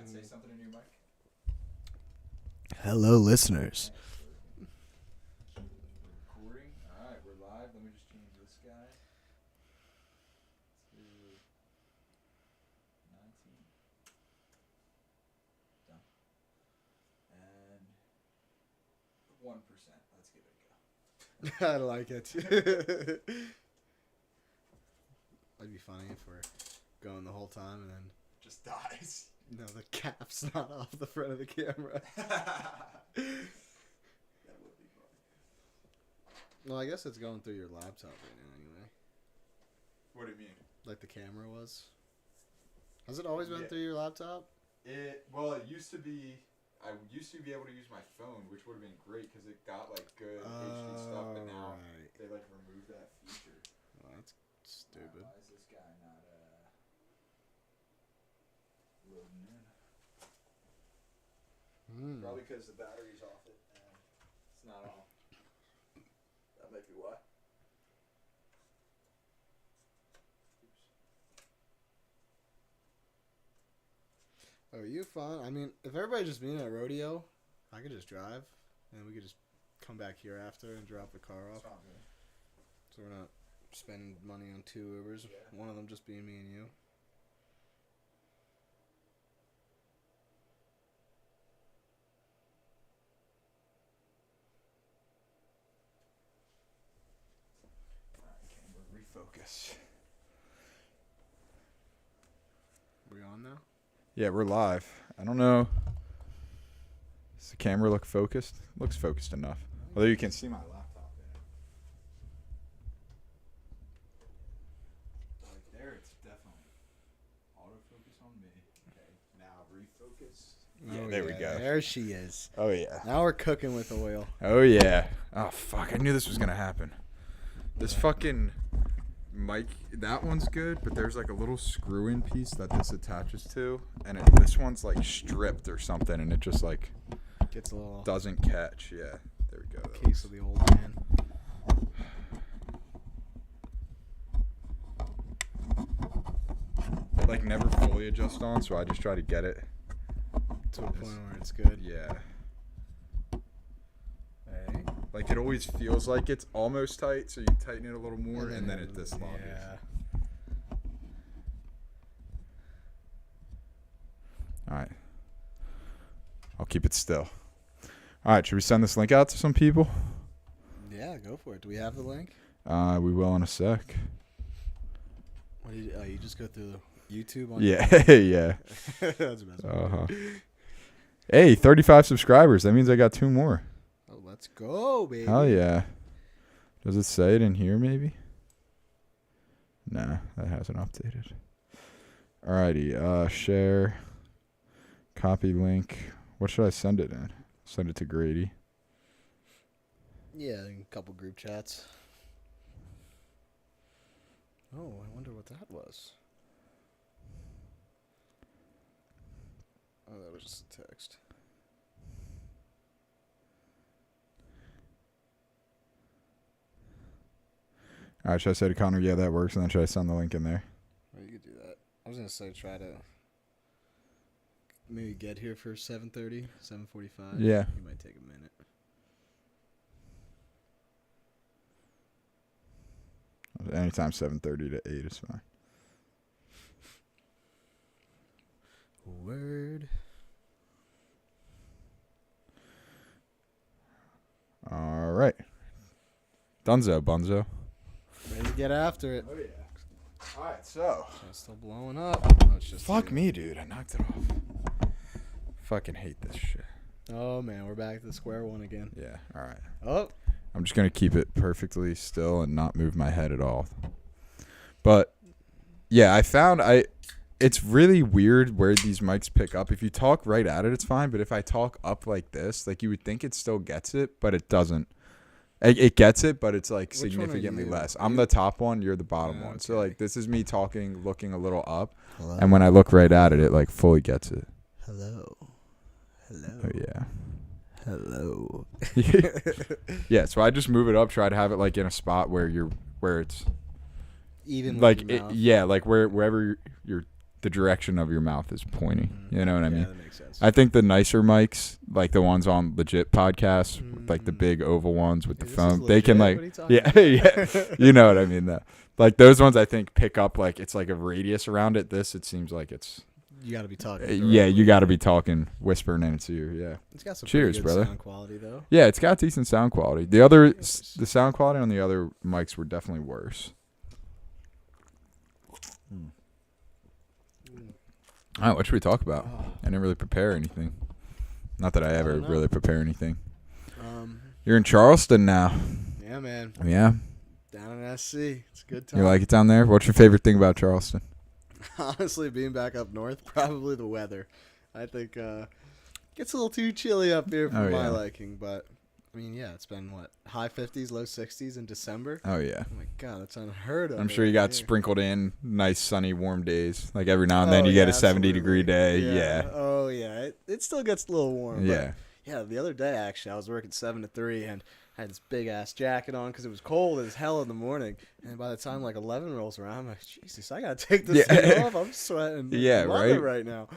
Say something in your mic. Hello, listeners. We're recording. All right, we're live. Let me just change this guy. Let's do 19. Done. And 1%. Let's give it a go. I like it. That'd be funny if we're going the whole time and then Just dies. no, the cap's not off the front of the camera. That would be funny. Well, I guess it's going through your laptop right now anyway. What do you mean? Like the camera was. Has it always been Yeah. through your laptop? It used to be. I used to be able to use my phone, which would have been great because it got like good HD stuff. But now right. they like removed that feature. Well, that's stupid. Why is this guy not loading in? Probably because the battery's off it and it's not on. That might be why. Oh, you fun? I mean, if everybody just being at rodeo, I could just drive and we could just come back here after and drop the car off. Sounds good. So we're not spending money on two Ubers. Yeah. One of them just being me and you. Alright, camera, refocus. We on now? Yeah, we're live. I don't know. Does the camera look focused? Looks focused enough. Although you can see my laptop in it. Like there, it's definitely autofocus on me. Okay, now refocus. Yeah, Oh, there we go. There she is. Oh yeah. Now we're cooking with oil. Oh yeah. Oh fuck, I knew this was gonna happen. This fucking mic, that one's good, but there's like a little screw-in piece that this attaches to, and this one's like stripped or something, and it just like Gets a little doesn't catch. Yeah, there we go. case of the old man. It like never fully adjusts on, so I just try to get it. To a point where it's good. Yeah. Hey. Like it always feels like it's almost tight, so you tighten it a little more, and then it dislocates. Yeah. All right. I'll keep it still. All right, should we send this link out to some people? Yeah, go for it. Do we have the link? We will in a sec. What do you just go through YouTube on Yeah, yeah. That's the best. Uh-huh. Hey, 35 subscribers. That means I got 2 more. Oh, let's go, baby. Hell yeah. Does it say it in here maybe? Nah, that hasn't updated. Alrighty, share. Copy link. What should I send it in? Send it to Grady. Yeah, a couple group chats. Oh, I wonder what that was. Oh, that was just a text. Alright, should I say to Connor, yeah, that works, and then should I send the link in there? Well, you could do that. I was gonna say try to maybe get here for 7:30, 7:45. Yeah. It might take a minute. Anytime 7:30 to 8 is fine. Word. Alright. Dunzo, bunzo. Ready to get after it. Oh, yeah. Alright, so. It's still blowing up. Oh, it's just Fuck me, dude. I knocked it off. Fucking hate this shit. Oh man, we're back to the square one again. Yeah, alright. Oh, I'm just going to keep it perfectly still and not move my head at all. But, yeah, I found it's really weird where these mics pick up. If you talk right at it, it's fine. But if I talk up like this, like you would think it still gets it, but it doesn't. It gets it, but it's like Which one are significantly you? less. I'm the top one. You're the bottom one. So Okay. like this is me talking, looking a little up. hello. And when I look right at it, it like fully gets it. Hello. Hello. Oh, yeah. Hello. Yeah, so I just move it up, try to have it like in a spot where it's Even like with your mouth. yeah, like wherever you're the direction of your mouth is pointing. You know what I mean? That makes sense. I think the nicer mics, like the ones on legit podcasts, like the big oval ones with the This is phone, they can legit? like, What are you yeah, talking yeah, you know what I mean. Though, like those ones, I think pick up like it's like a radius around it. This, it seems like it's, You got to be talking. yeah, you directly. got to be talking, whispering in its ear. Yeah, It's got some Cheers, pretty good brother. sound quality though. yeah, it's got decent sound quality. The other, Nice. the sound quality on the other mics were definitely worse. All right, what should we talk about? I didn't really prepare anything. Not that I ever don't know. really prepare anything. Um, You're in Charleston now. yeah, man. Yeah. Down in SC, it's a good time. You like it down there? What's your favorite thing about Charleston? Honestly, being back up north, probably the weather. I think gets a little too chilly up here for Oh, my yeah. liking, but I mean, yeah, it's been what, high 50s, low 60s in December. Oh, yeah. Oh my god, that's unheard of. I'm sure you got around here. sprinkled in nice, sunny, warm days. Like every now and then Oh, you get yeah, a 70-degree day. absolutely. Yeah. Oh yeah, it still gets a little warm. but Yeah. yeah, the other day actually, I was working 7 to 3 and I had this big ass jacket on because it was cold as hell in the morning. And by the time like 11 rolls around, I'm like, Jesus, I gotta take this Yeah. thing off. I'm sweating. Yeah, mother right? right now.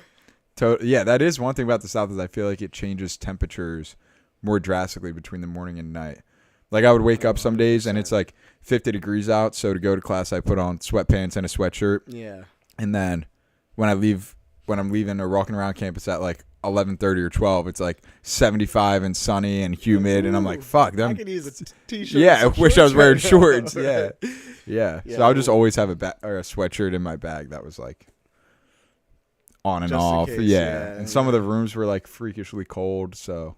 Yeah, that is one thing about the South is I feel like it changes temperatures more drastically between the morning and night. Like I would wake up some days and it's like 50 degrees out, so to go to class I put on sweatpants and a sweatshirt. Yeah. And then when I'm leaving or walking around campus at like 11:30 or 12, it's like 75 and sunny and humid, and I'm like, fuck, I them. could use a t-shirt. Yeah, I and some wish I was shorts wearing right now. shorts. Yeah, yeah. Yeah, So I would just well- always have a sweatshirt in my bag that was like on and Just in off. case, Yeah, yeah, and some of yeah. the rooms were like freakishly cold. So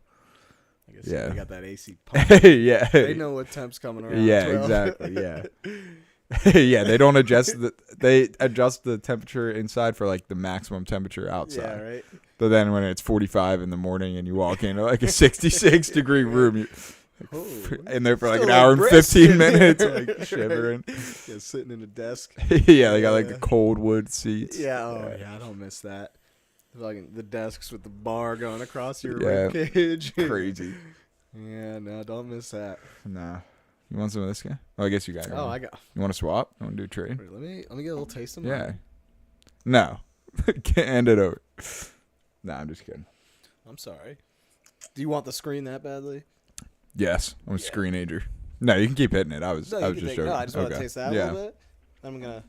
I guess Yeah. they got that AC pump. yeah, They know what temp's coming around. yeah, 12. exactly. Yeah. Yeah, they don't adjust they adjust the temperature inside for like the maximum temperature outside. Yeah, right. But then when it's 45 in the morning and you walk into like a 66 degree room, you're Oh, in there for like still an hour and like 15 brisk. minutes, like Right. shivering. Yeah, sitting in a desk. Yeah, they got like the Yeah. cold wood seats. Yeah, oh yeah, I don't miss that. Fucking the desks with the bar going across your Yeah. rib cage. Crazy. Yeah, no, don't miss that. Nah. You want some of this guy? Oh, I guess you got it. Oh, I got. You want to swap? You want to do a trade? Wait, let me get a little taste of mine. Yeah. No. Can't hand it over. Nah, I'm just kidding. I'm sorry. Do you want the screen that badly? Yes, I'm a Yeah. screenager. No, you can keep hitting it. I was No, just you can take, joking. no, I just want to Okay. taste that a Yeah. little bit. I'm gonna.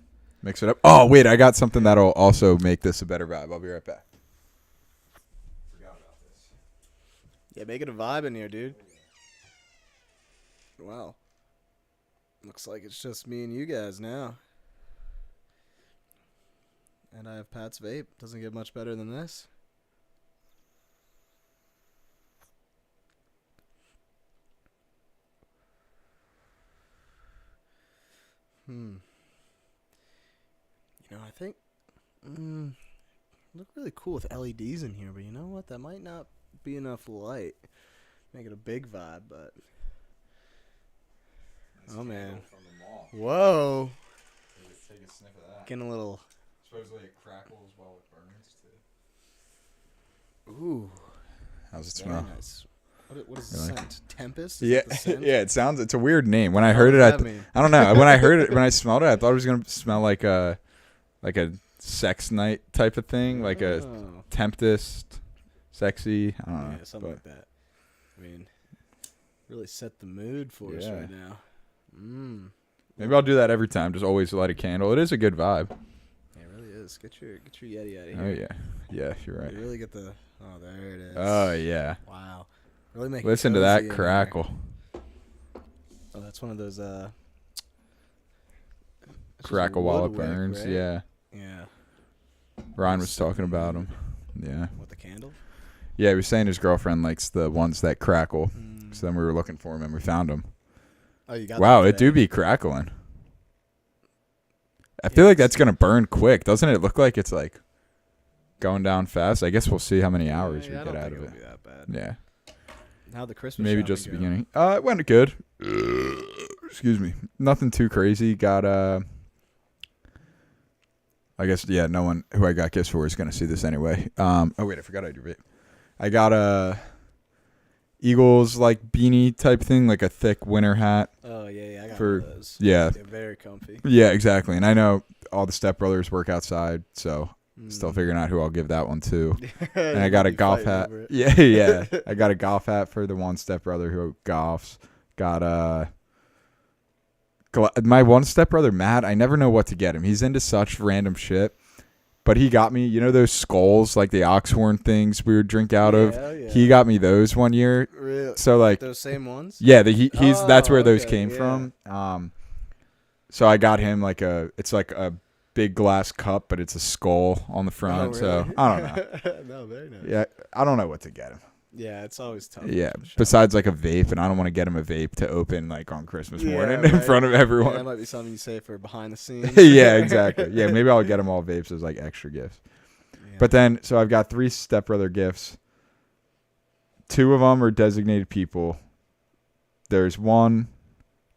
Mix it up. Oh, wait, I got something that'll also make this a better vibe. I'll be right back. Forgot about this. Yeah, make it a vibe in here, dude. Wow. Looks like it's just me and you guys now. And I have Pat's vape. Doesn't get much better than this. You know, I think look really cool with LEDs in here, but you know what? That might not be enough light. Make it a big vibe, but oh man, whoa, Take a sniff of that. getting a little Supposedly it crackles while it burns too. ooh. How's it Very smell? nice. What is the You like scent? Tempest? Is Yeah, it the scent? yeah. It sounds. It's a weird name. When I What heard it, does I that mean? I don't know. When I heard it, when I smelled it, I thought it was gonna smell like a sex night type of thing, like a Oh, tempest, sexy. I don't know. yeah, something but like that. I mean, really set the mood for us Yeah. right now. maybe I'll do that every time. Just always light a candle. It is a good vibe. Yeah, it really is. Get your Yeti out of Oh here. yeah, yeah. You're right. You really get the. Oh, there it is. Oh yeah. Wow. Really make it Listen to cozy that in here. crackle. Oh, that's one of those. That's just Crackle while it wood wick, burns. right? Yeah. Yeah. Ryan was talking about them. Yeah. With the candle. Yeah, he was saying his girlfriend likes the ones that crackle. Mm. So then we were looking for him and we found him. Oh, you got. Wow, that it do today. be crackling. I feel like that's gonna burn quick, doesn't it? Look like it's like going down fast. I guess we'll see how many hours Yeah, I we don't get out think of it'll it. be that bad. Yeah, How the Christmas? maybe shopping just the go? beginning. It went good. Excuse me. Nothing too crazy. Got I guess no one who I got gifts for is gonna see this anyway. Oh wait, I forgot I do it. I got a Eagles like beanie type thing, like a thick winter hat. Oh yeah, I got For- one of those. Yeah, They're very comfy. yeah, exactly. And I know all the stepbrothers work outside, so Still figuring out who I'll give that one to. And I You got a be golf fighting hat. over it. Yeah, yeah. I got a golf hat for the one stepbrother who golfs. Got my one stepbrother Matt. I never know what to get him. He's into such random shit. But he got me, those skulls, like the oxhorn things we would drink out of. Yeah. He got me those one year. Really? So like, Those same ones? yeah, that's where those okay, came yeah. from. So I got him it's like a big glass cup, but it's a skull on the front. Oh, So really? I don't know. No, very nice. Yeah, I don't know what to get him. Yeah, it's always tough. Yeah, for sure. besides like a vape, and I don't want to get him a vape to open like on Christmas Yeah, morning in right. front of Yeah, that everyone. might be something you say for behind the scenes. Yeah, exactly. Yeah, maybe I'll get him all vapes as like extra gifts. Yeah. But then, so I've got 3 stepbrother gifts. 2 of them are designated people. There's one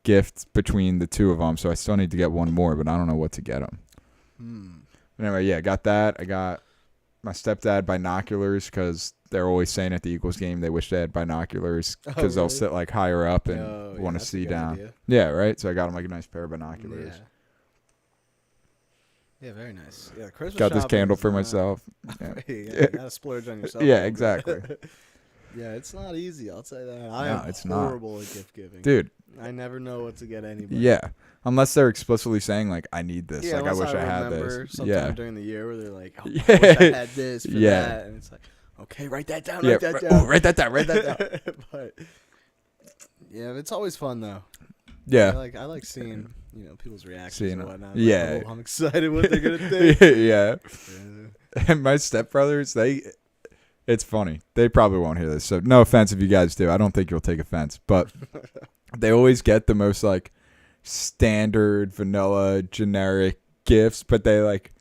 gift between the 2 of them, so I still need to get one more, but I don't know what to get them. Anyway, yeah, got that. I got my stepdad binoculars because they're always saying at the Eagles game they wish they had binoculars because they'll really? sit like higher up and Oh, yeah, want to that's a see good down. idea. Yeah, right. So I got him like a nice pair of binoculars. Yeah, very nice. Yeah, Christmas Got this shopping candle is for not- myself. Yeah. You gotta splurge on yourself. Yeah, a little exactly. bit. Yeah, it's not easy. I'll tell you that. No, I am it's not. horrible at gift giving. Dude, I never know what to get anybody. yeah. Unless they're explicitly saying like I need this. Yeah, like I unless wish I had remember this. sometime Yeah. during the year where they're like, oh, Yeah. I wish I had this for Yeah. that. And it's like, okay, write that down, Yeah. write that Right- down. oh, write that down. Write that down. But, yeah, it's always fun, though. Yeah. I like seeing, people's reactions Seeing and it. whatnot. Yeah. Like, oh, I'm excited what they're going to think. Yeah. And my stepbrothers, it's funny. They probably won't hear this. So no offense if you guys do. I don't think you'll take offense. But they always get the most like standard, vanilla, generic gifts, but they like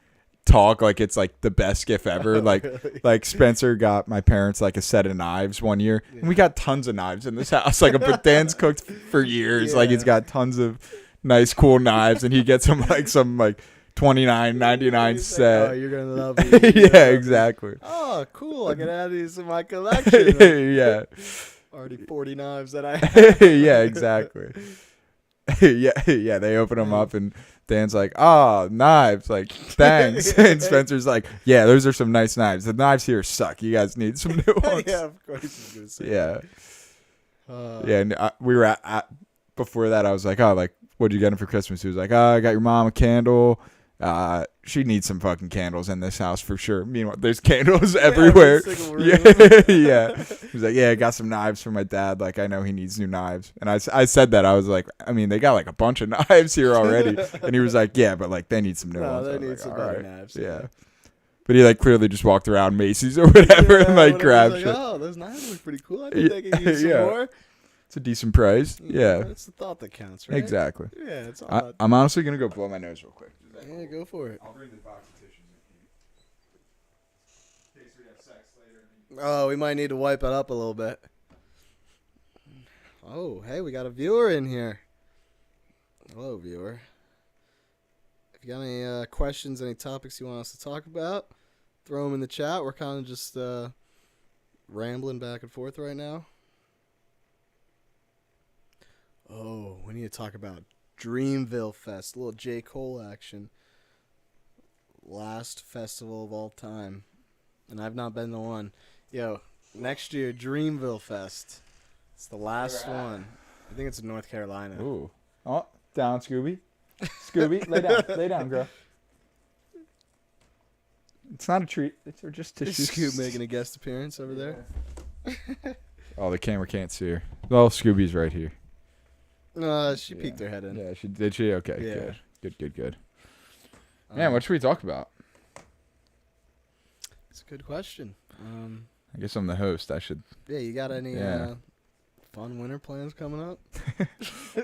talk like it's like the best gift ever. Like Spencer got my parents like a set of knives one year. And we got tons of knives in this house. Like Dan's cooked for years. Like he's Yeah. got tons of nice, cool knives, and he gets them like some like $29.99 He's set. like, oh, you're going to love these. Yeah, exactly. Oh, cool. I can add these in my collection. Yeah. Already 40 knives that I have. Yeah, exactly. Yeah, they open them up and Dan's like, "Oh, knives, like, thanks." And Spencer's like, "Yeah, those are some nice knives. The knives here suck. You guys need some new ones." Yeah, of course he's going to say Yeah. that. Yeah, and we were at before that I was like, "Oh, like what'd you get him for Christmas?" He was like, "Oh, I got your mom a candle. She needs some fucking candles in this house for sure. Meanwhile, there's candles everywhere." Yeah, yeah. He's like, "Yeah, I got some knives for my dad. Like, I know he needs new knives." And I said that. I was like, I mean, they got like a bunch of knives here already. And he was like, "Yeah, but like they need some new No, ones." I they was need like, some "All better right." knives. Yeah. But he like clearly just walked around Macy's or whatever and like whatever. grabbed He's shit. like, oh, those knives look pretty cool. I think they can use some Yeah. more. It's a decent price. Yeah, It's the thought that counts, right? exactly. Yeah, it's all about. I'm honestly gonna go blow my nose real quick. Yeah, go for it. I'll bring the box of tissues in case we have sex later. Oh, we might need to wipe it up a little bit. Oh, hey, we got a viewer in here. Hello, viewer. If you got any questions, any topics you want us to talk about, throw them in the chat. We're kind of just rambling back and forth right now. Oh, we need to talk about Dreamville Fest, a little J. Cole action. Last festival of all time. And I've not been to one. Yo, next year, Dreamville Fest. It's the last one. I think it's in North Carolina. Ooh. Oh, down, Scooby. Scooby, lay down, girl. It's not a treat. It's just Is tissues. Scoob making a guest appearance over there? Oh, the camera can't see her. Well, Scooby's right here. She peeked her head in. Yeah, did she? Okay, Yeah. good. Man, what should we talk about? It's a good question. I guess I'm the host. I should. Yeah, you got any Yeah. fun winter plans coming up?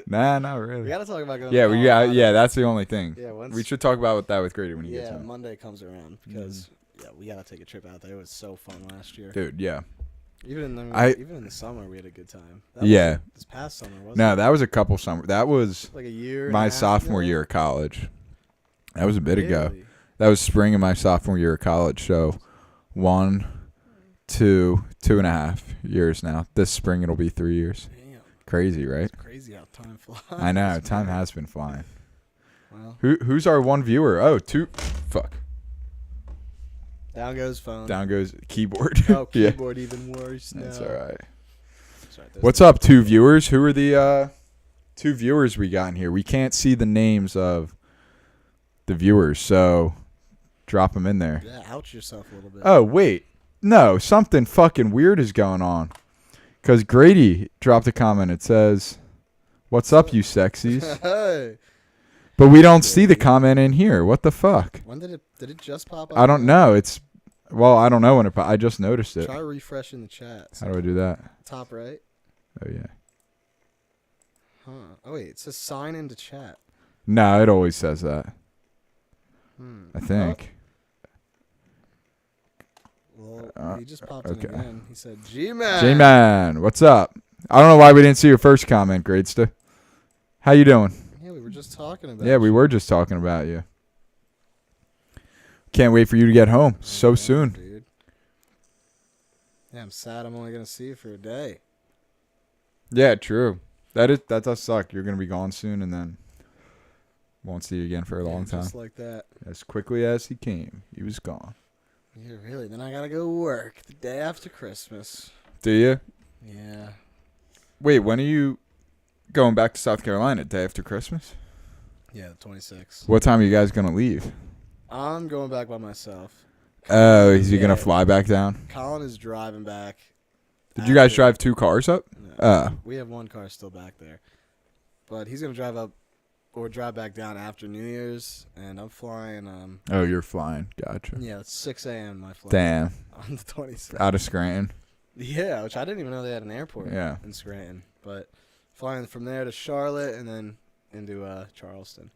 Nah, not We really. got to talk about going Yeah, to we got. Colorado. Yeah, that's the only thing. Yeah, once, We should talk about that with Grady when he gets yeah, home. Monday comes around because we got to take a trip out there. It was so fun last year. Dude, yeah. Even in the I- even in the summer, we had a good time. That Yeah. wasn't this past summer wasn't No, it? that was a couple summer. That was Like a year. and a my half sophomore ago? year of college. That was a bit ago. Really? That was spring of my sophomore year of college. So 1, 2, 2.5 years now. This spring it'll be 3 years. Damn, Crazy, right? it's crazy how time flies. I know. Time has been flying. Well, Who's our one viewer? Oh, two. Fuck. Down goes phone. Down goes keyboard. Oh, Yeah. keyboard even worse. That's No. all right. That's right, there's What's no- up, two viewers? Who are the two viewers we got in here? We can't see the names of the viewers, so drop them in there. Yeah, ouch yourself a little bit. Oh, wait. No, something fucking weird is going on. Because Grady dropped a comment. It says, "What's up, you sexies?" Hey. But we don't see the comment in here. What the fuck? When did it just pop up? I don't know. I don't know when I just noticed it. Try refreshing the chat. How do I do that? Top right. Oh, yeah. Huh. Oh wait, it says sign into chat. No, it always says that, I think. Well, he just popped okay. in again. He said, G-Man. J-Man, what's up? I don't know why we didn't see your first comment, Gradesta. How you doing? Yeah, we were just talking about Yeah, we you. were just talking about you. Can't wait for you to get home so Yeah, soon. dude. Yeah, I'm sad I'm only going to see you for a day. Yeah, true. That does suck. You're gonna be gone soon, and then won't see you again for a long time. Just like that. As quickly as he came, he was gone. Yeah, really. Then I got to go work the day after Christmas. Do you? Yeah. Wait, when are you going back to South Carolina? Day after Christmas? Yeah, the 26th. What time are you guys gonna leave? I'm going back by myself. Oh, is he gonna Yeah. fly back down? Colin is driving back. Did you guys after- drive 2 cars up? No, we have one car still back there. But he's going to drive up or drive back down after New Year's. And I'm flying, Oh, you're flying. Gotcha. yeah, it's 6 a.m. my flight. Damn. On the 26th. Out of Scranton. Yeah, which I didn't even know they had an airport Yeah. in Scranton. But flying from there to Charlotte and then into Charleston.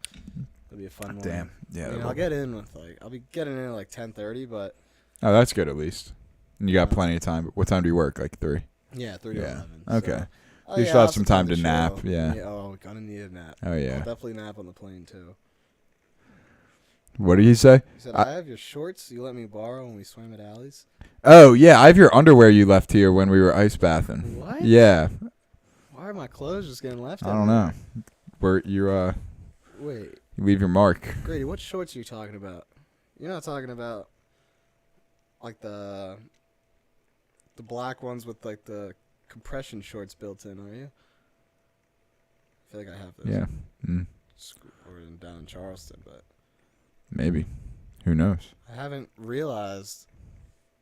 It'll be a fun one. Damn. Yeah. I mean, I'll get in with I'll be getting in at like 10:30, but Oh, that's good at least. And you got Yeah. plenty of time. What time do you work? Like 3? yeah, 3 to Yeah. 11. Okay. So, You still I'll have some time to chill. nap, yeah. Oh, gonna need a nap. Oh I'll yeah. definitely nap on the plane too. What did he say? He said, I- I have your shorts you let me borrow when we swam at Alley's. Oh yeah, I have your underwear you left here when we were ice bathing. What? Yeah. Why are my clothes just getting left? I don't know. Where you Wait, leave your mark. Grady, what shorts are you talking about? You're not talking about like the black ones with like the compression shorts built in, are you? I feel like I have those. Yeah. Or down in Charleston, but Maybe. Who knows? I haven't realized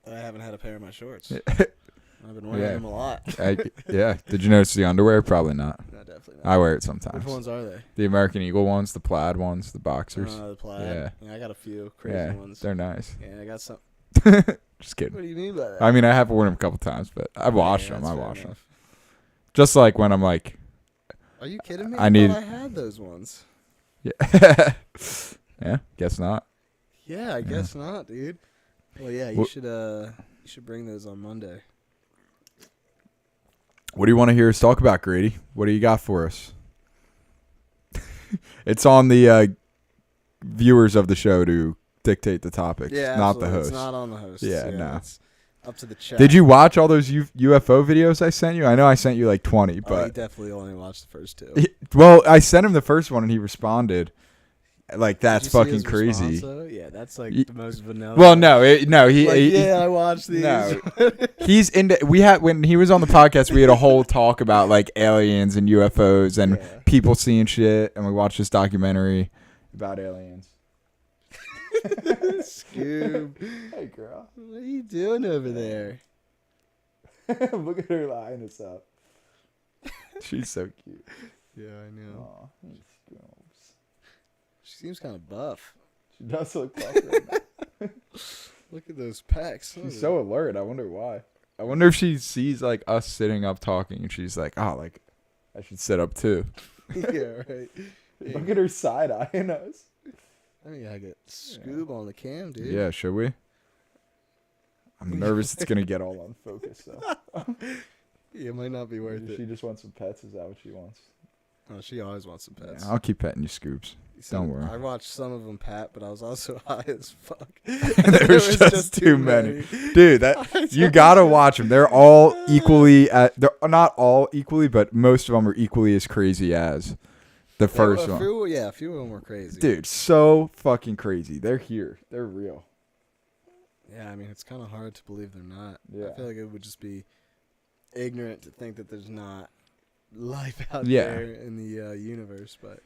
that I haven't had a pair of my shorts. I've been wearing Yeah. them a lot. Yeah. Did you notice the underwear? Probably not. No, definitely not. I wear it Which sometimes. ones are they? The American Eagle ones, the plaid ones, the boxers. The plaid. Yeah. I got a few crazy Yeah, ones. they're nice. Yeah, I got some. Just kidding. What do you mean by that? I mean, I have worn them a couple times, but I washed Yeah, them. that's I fair wash them. enough. Just like when I'm like, Are you kidding me? I need- thought I had those ones. yeah, yeah. Guess not. Yeah, I guess not, dude. Well, yeah, you should bring those on Monday. What do you want to hear us talk about, Grady? What do you got for us? It's on the viewers of the show to dictate the topics, Yeah, not the absolutely. host. It's not on the host. Yeah, no. It's up to the chat. Did you watch all those UFO videos I sent you? I know I sent you like 20, Oh, he but definitely only watched the first two. well, I sent him the first one and he responded like, "That's Did you see fucking his crazy." response, though? Yeah, that's like Ye- the most vanilla. Well, no, yeah, I watched these. No. He's into. We had when he was on the podcast, we had a whole talk about like aliens and UFOs and Yeah. people seeing shit, and we watched this documentary about aliens. Scoob, Hey, girl, what are you doing over there? look at her lining us up. She's so cute. Yeah, I know. Aw, She seems kind of buff. she does look buff right now. Look at those pecs. She's so alert. I wonder why. I wonder if she sees like us sitting up talking, and she's like, "Oh, like I should sit up too." yeah, right. Look at her side eyeing us. I think I get Scoob on the cam, dude. Yeah, should we? I'm nervous it's gonna get all unfocused though. Yeah, it might not be worth She it. just wants some pets. Is that what she wants? Oh, she always wants some pets. Yeah, I'll keep petting you, Scoops. You said- don't worry. I watched some of them, Pat, but I was also high as fuck. There was just too many. Dude, that you gotta watch them. They're all equally. They're not all equally, but most of them are equally as crazy as the first one. A few of them were crazy. Dude, so fucking crazy. They're here. They're real. Yeah, I mean, it's kind of hard to believe they're not. Yeah. I feel like it would just be ignorant to think that there's not life out Yeah. there in the universe, but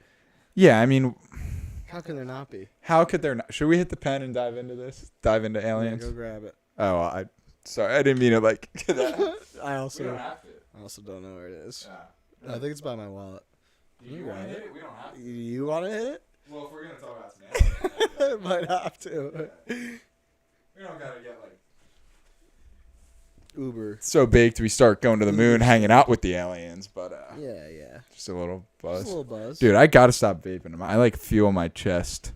Yeah, I mean, how can there not be? how could there not? Should we hit the pen and dive into this? Dive into aliens? Yeah, go grab it. Oh, sorry, I didn't mean it like that. I also have to. don't know where it is. I think it's by my wallet. You grab want to it? hit it? We don't have to. You want to hit it? Well, if we're gonna talk about some aliens, Might have to. we don't gotta get like Uber. so baked we start going to the moon, hanging out with the aliens, but Yeah. just a little Just buzz. a little buzz. Dude, I gotta stop vaping them. I like feel my chest.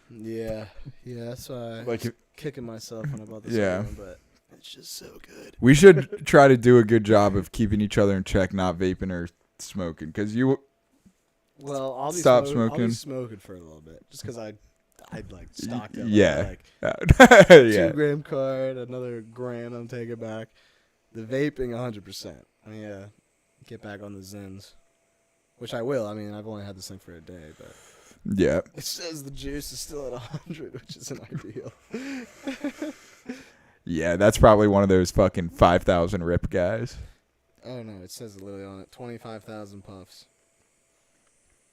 Yeah. That's why I Like was kicking myself when I bought this Yeah. one, but it's just so good. we should try to do a good job of keeping each other in check, not vaping or smoking, because you. Well, I'll be Stop I'll smoking. be smoking for a little bit, just because I'd like stocked up. Yeah. Like Yeah. 2 gram card, another gram. I'm taking back. The vaping, 100%. I mean, get back on the Zins, which I will. I mean, I've only had this thing for a day, but Yeah. it says the juice is still at 100, which isn't ideal. Yeah, that's probably one of those fucking 5,000 rip guys. Oh no, it says literally on it 25,000 puffs.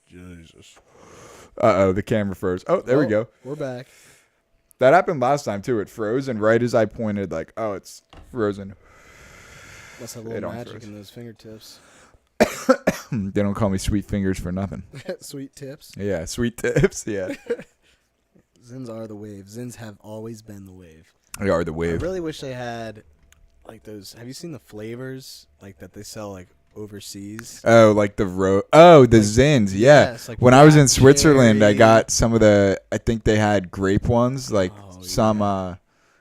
Jesus. Uh-oh, the camera froze. Oh, there we go. We're back. That happened last time, too. It froze, and right as I pointed, like, oh, it's frozen. Must have a It little don't magic froze. in those fingertips. They don't call me Sweet Fingers for nothing. Sweet tips. Yeah, Sweet Tips, yeah. Zins are the wave. Zins have always been the wave. They are the I wave. really wish they had like those. Have you seen the flavors like that they sell like overseas? Oh, like the the Like- Zins, yeah. Yes, like When I was in black Switzerland, I cherry. got some of the, I think they had grape ones, like Oh, some, yeah.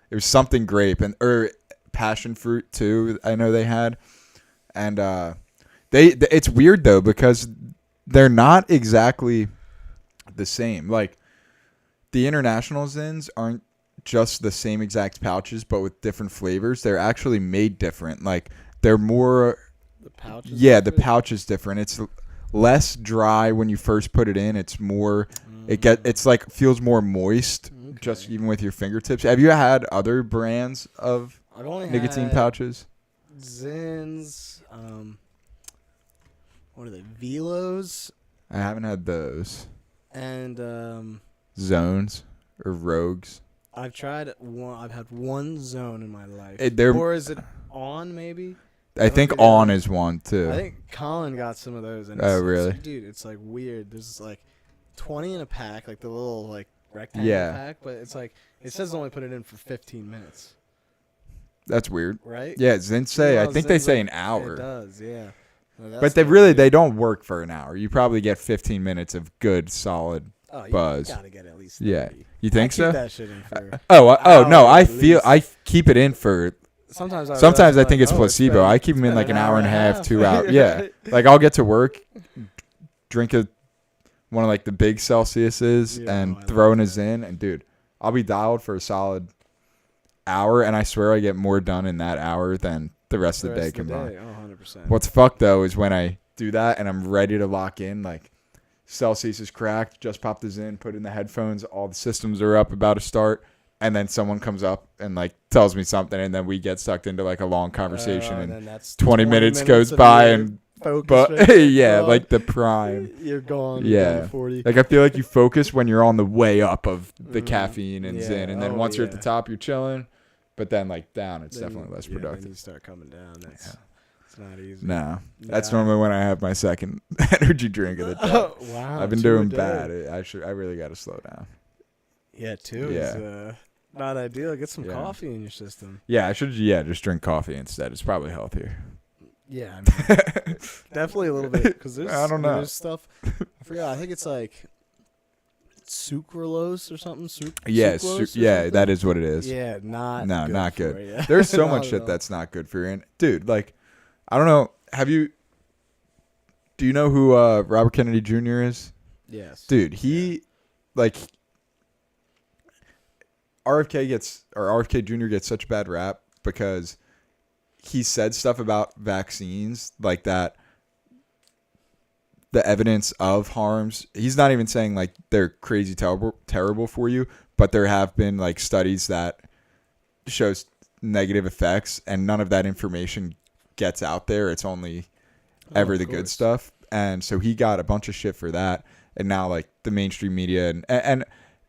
it was something grape, or passion fruit, too, I know they had. And it's weird, though, because they're not exactly the same. Like, the international Zins aren't just the same exact pouches, but with different flavors. They're actually made different. Like, they're more... The pouches. Yeah, the pouch is different. It's less dry when you first put it in. It's more it's like feels more moist just Okay. even with your fingertips. Have you had other brands of I've only nicotine had pouches? Zins. What are they? Velos I haven't had those. and Zones or Rogues. I've tried one. I've had one zone in my life. They're- Or is it on maybe? I think think I- On is one too. I think Colin got some of those. And Oh, it's, really? dude, it's like weird. There's like 20 in a pack, like the little like rectangle Yeah. pack, but it's like it says only put it in for 15 minutes, That's weird. right? Yeah, Zins say No, I think they Zins, say like, an hour. It does, yeah. No, that's But they not really weird. they don't work for an hour. You probably get 15 minutes of good solid. Oh, you buzz. gotta get at least. Yeah. 30. You think I so? Keep that shit in for. Oh, no, hour I at feel least. I keep it in for Sometimes I think it's placebo. I keep them in like an hour and a half, 2 hours. Yeah. Like I'll get to work, drink one of like the big Celsiuses Yeah, and I throw love in a that. Zin, and dude, I'll be dialed for a solid hour, and I swear I get more done in that hour than the rest of the day combined. Oh, 100%. What's fucked though is when I do that and I'm ready to lock in, like Celsius is cracked, just popped the Zin, put in the headphones, all the systems are up, about to start, and then someone comes up and like tells me something, and then we get sucked into like a long conversation, and then that's 20 minutes goes of by, your and focus but right there. yeah, Oh, like the prime. you're gone. Yeah. You're down to 40. Like I feel like you focus when you're on the way up of the Mhm. caffeine and Yeah. Zin, and then Oh, once you're at the yeah. top, you're chilling, but then like down, it's Then- definitely less yeah, Then productive. you start coming down. That's Yeah. it's not easy. No, that's Yeah. normally when I have my second energy drink of the day. Oh, wow. I've been 2 a doing day. bad. I really got to slow down. Yeah, 2 Yeah. is not ideal. Get some Yeah. coffee in your system. Yeah, I should. Yeah, just drink coffee instead. It's probably healthier. Yeah, I mean, definitely a little bit because there's I don't know. There's stuff. I forgot. I think it's like sucralose or something. Yeah, sucralose or something? that is what it is. Yeah, not No, good not for good. it, yeah. There's so Not much at shit all. that's not good for you. And dude, like, I don't know. Do you know who Robert Kennedy Jr. is? Yes, Dude, he like RFK Jr. gets such a bad rap because he said stuff about vaccines like that. The evidence of harms. He's not even saying like they're crazy terrible for you, but there have been like studies that shows negative effects, and none of that information gets out there. It's only ever the good stuff. And so he got a bunch of shit for that. And now like the mainstream media and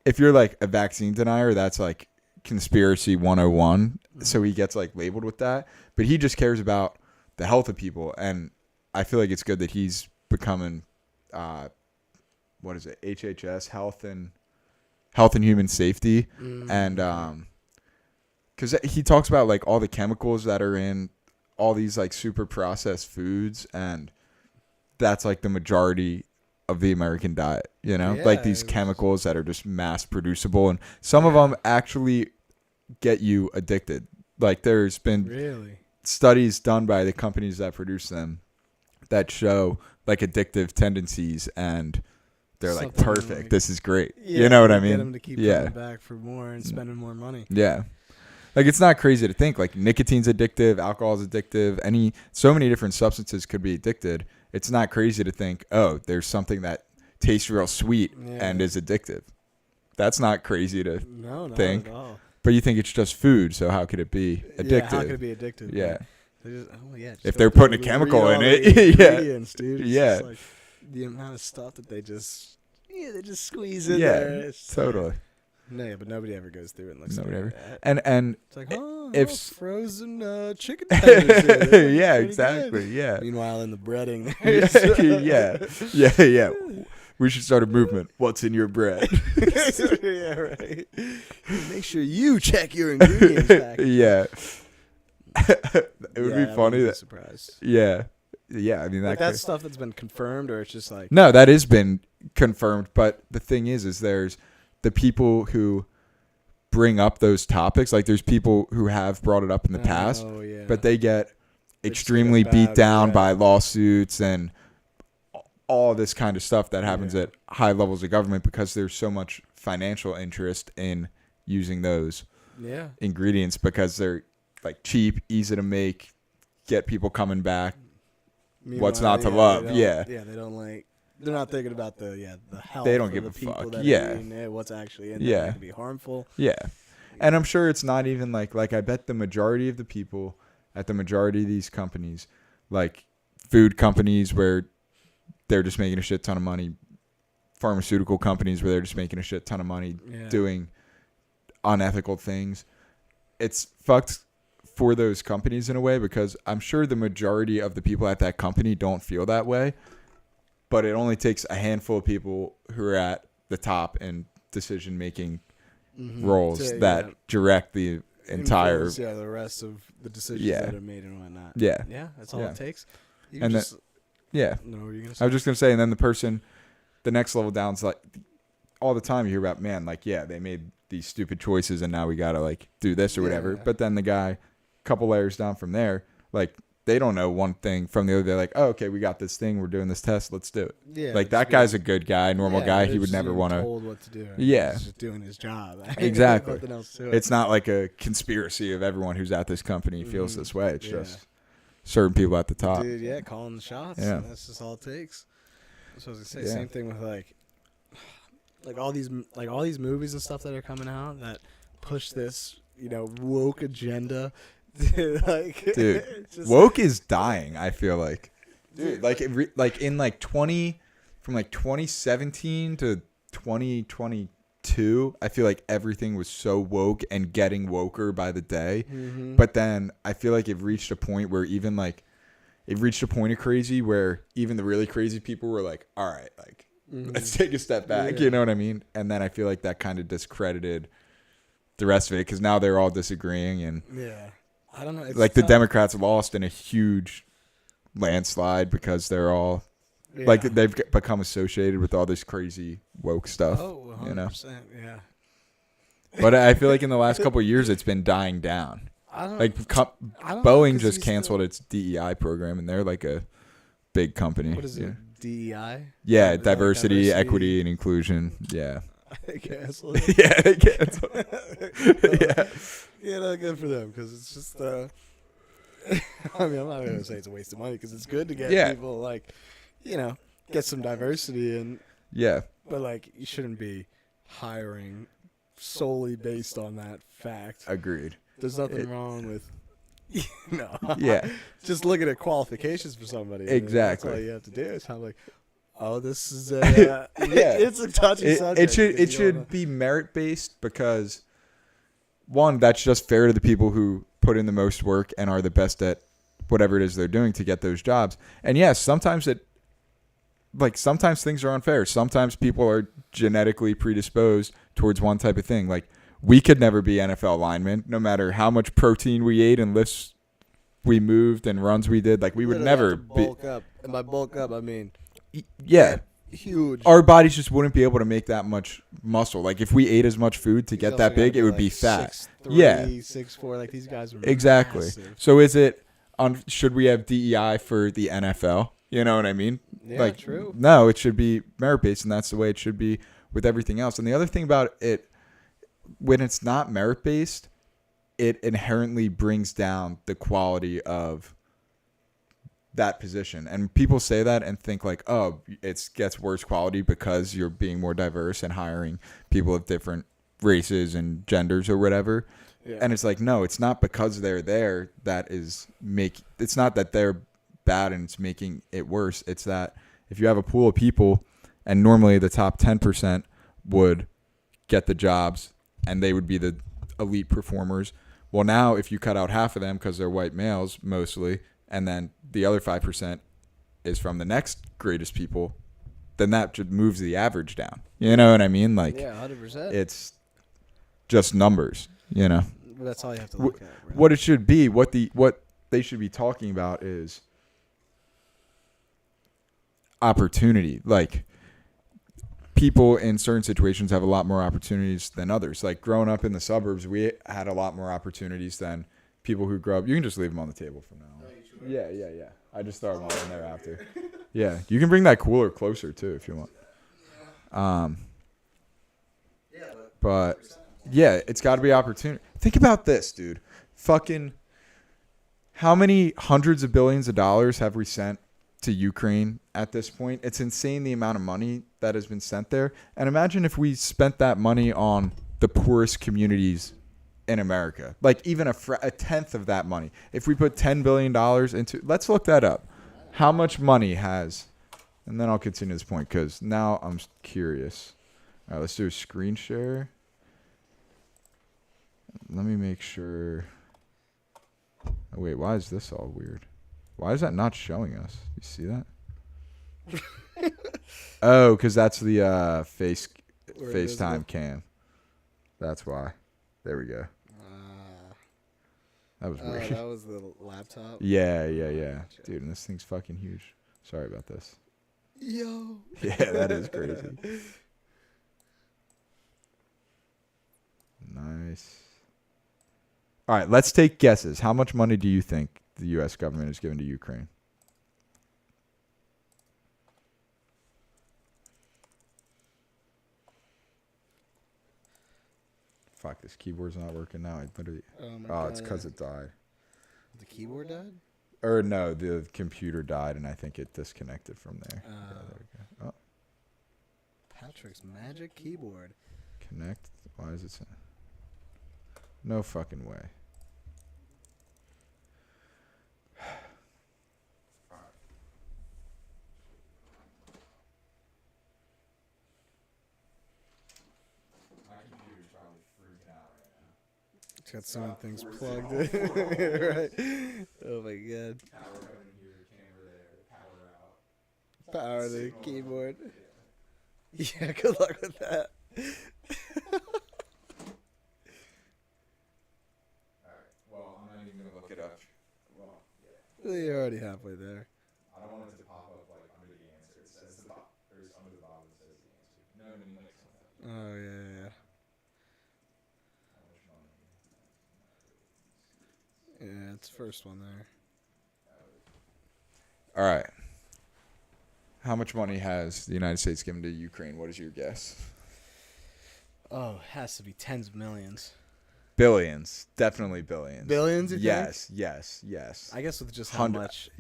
if you're like a vaccine denier, that's like conspiracy 101. So he gets like labeled with that, but he just cares about the health of people. And I feel like it's good that he's becoming, what is it? HHS, Health and Human Safety. And, cause he talks about like all the chemicals that are in all these like super processed foods. And that's like the majority of the American diet, you know, like these chemicals that are just mass producible, and some of them actually get you addicted. Like there's been studies done by the companies that produce them that show like addictive tendencies, and they're like, perfect. Like, this is great. You know what I mean? Get them to keep coming back for more and spending more money. Yeah. Like it's not crazy to think like nicotine's addictive, alcohol is addictive, so many different substances could be addicted. It's not crazy to think, oh, there's something that tastes real sweet and is addictive. That's not crazy to think. Not at all. But you think it's just food, so how could it be addictive? Yeah, how could it be addictive? Yeah. Just, if they're putting a chemical in it, dude. It's like the amount of stuff that they just squeeze in there. It's totally. No, but nobody ever goes through it and looks at that. And it's like, if frozen chicken tenders. Yeah, exactly. Good. Yeah. Meanwhile, in the breading, yeah. We should start a movement. What's in your bread? Yeah, right. Make sure you check your ingredients package. Yeah. It would be funny that. Surprise. Yeah. I mean that's stuff that's been confirmed, or it's just like no, that has been confirmed. But the thing is there's the people who bring up those topics. Like there's people who have brought it up in the past, but they get extremely beat down by lawsuits and all this kind of stuff that happens at high levels of government because there's so much financial interest in using those ingredients because they're like cheap, easy to make, get people coming back. Meanwhile, what's not to love? They don't like. They're not thinking about the health. They don't give a fuck. What's actually in there that could be harmful. Yeah, and I'm sure it's not even like I bet the majority of the people at the majority of these companies, like food companies where they're just making a shit ton of money, pharmaceutical companies where they're just making a shit ton of money doing unethical things. It's fucked for those companies in a way because I'm sure the majority of the people at that company don't feel that way. But it only takes a handful of people who are at the top in decision-making roles that direct the entire... the rest of the decisions that are made and whatnot. Yeah. Yeah, that's all it takes. No, what are you going to say? I was just going to say, and then the next level down is like, all the time you hear about, man, like, they made these stupid choices and now we got to, like, do this or whatever. But then the guy, a couple layers down from there, like, they don't know one thing from the other. They're like, oh, okay, we got this thing. We're doing this test. Let's do it. Yeah, like that guy's a good guy, normal guy. He would never want to. Told what to do. Right? Yeah, he's just doing his job. Exactly. Nothing else to it. It's not like a conspiracy of everyone who's at this company feels this way. It's just certain people at the top. Dude, calling the shots. Yeah, that's just all it takes. That's what I was gonna say. Same thing with like all these movies and stuff that are coming out that push this woke agenda. Dude, woke is dying. I feel like, dude, in 2017 to 2022, I feel like everything was so woke and getting woker by the day. But then I feel like it reached a point where even of crazy where even the really crazy people were like, all right, like let's take a step back. You know what I mean? And then I feel like that kind of discredited the rest of it because now they're all disagreeing and I don't know. It's like the Democrats lost in a huge landslide because they're all like they've become associated with all this crazy woke stuff. Oh, 100%, yeah. But I feel like in the last couple of years, it's been dying down. Boeing just canceled its DEI program, and they're like a big company. What is it? DEI? Yeah, diversity, equity, and inclusion. Yeah. They canceled it. They canceled it. Yeah, no, good for them because it's just. I mean, I'm not going to say it's a waste of money because it's good to get people get some diversity and. Yeah. But you shouldn't be hiring solely based on that fact. Agreed. There's nothing wrong with. No. Yeah. Just looking at qualifications for somebody. Exactly. That's all you have to do. It's kind of like, oh, this is a. Yeah. It's a touchy subject. It should be merit based because, one, that's just fair to the people who put in the most work and are the best at whatever it is they're doing to get those jobs. And yes, sometimes things are unfair. Sometimes people are genetically predisposed towards one type of thing. Like, we could never be NFL linemen, no matter how much protein we ate and lifts we moved and runs we did. Like, we would never be. Bulk up. And by bulk up, I mean. Yeah. Huge. Our bodies just wouldn't be able to make that much muscle. Like, if we ate as much food to get that big, it would be fat. 6'3", Yeah. 6'4", like these guys are Exactly. massive. So is it should we have DEI for the NFL? You know what I mean? Yeah, like, true. No, it should be merit based, and that's the way it should be with everything else. And the other thing about it, when it's not merit based, it inherently brings down the quality of that position. And people say that and think like, oh, it gets worse quality because you're being more diverse and hiring people of different races and genders or whatever. Yeah. And it's like, no, it's not because they're there it's not that they're bad and it's making it worse. It's that if you have a pool of people and normally the top 10% would get the jobs and they would be the elite performers. Well, now if you cut out half of them because they're white males mostly, and then the other 5% is from the next greatest people, then that just moves the average down. You know what I mean? Like, yeah, 100%. it's just numbers, you know? That's all you have to look at. Really. What it should be, what they should be talking about is opportunity. Like, people in certain situations have a lot more opportunities than others. Like, growing up in the suburbs, we had a lot more opportunities than people who grew up. You can just leave them on the table from now on. Yeah. I just throw them all in there after. Yeah, you can bring that cooler closer too if you want. But yeah, it's got to be opportunity. Think about this, dude. Fucking, how many hundreds of billions of dollars have we sent to Ukraine at this point? It's insane the amount of money that has been sent there. And imagine if we spent that money on the poorest communities in America, like even a tenth of that money. If we put $10 billion into, let's look that up. How much money has, and then I'll continue this point because now I'm curious. All right, let's do a screen share. Let me make sure. Oh, wait, why is this all weird? Why is that not showing us? You see that? Oh, because that's the FaceTime cam. That's why. There we go. That was weird. That was the laptop. Yeah. Dude, and this thing's fucking huge. Sorry about this. Yo. Yeah, that is crazy. Nice. All right, let's take guesses. How much money do you think the U.S. government has given to Ukraine? Fuck, this keyboard's not working now. I literally. Oh, it's because it died. The keyboard died? Or no, the computer died, and I think it disconnected from there. Yeah, there we go. Oh. Patrick's Magic Keyboard. Connect. Why is it? No fucking way. It's got so many things plugged in. Right. Oh my god. Power the keyboard. Yeah, good luck with that. Well, I'm not even going to look it up. Well, You're already halfway there. I don't want it to pop up like under the answer. It says the bottom. There's under the bottom. It says the answer. No, Oh, yeah. Yeah, it's the first one there. All right. How much money has the United States given to Ukraine? What is your guess? Oh, it has to be tens of millions. Billions. Definitely billions. Billions, you think? Yes. I guess with just how much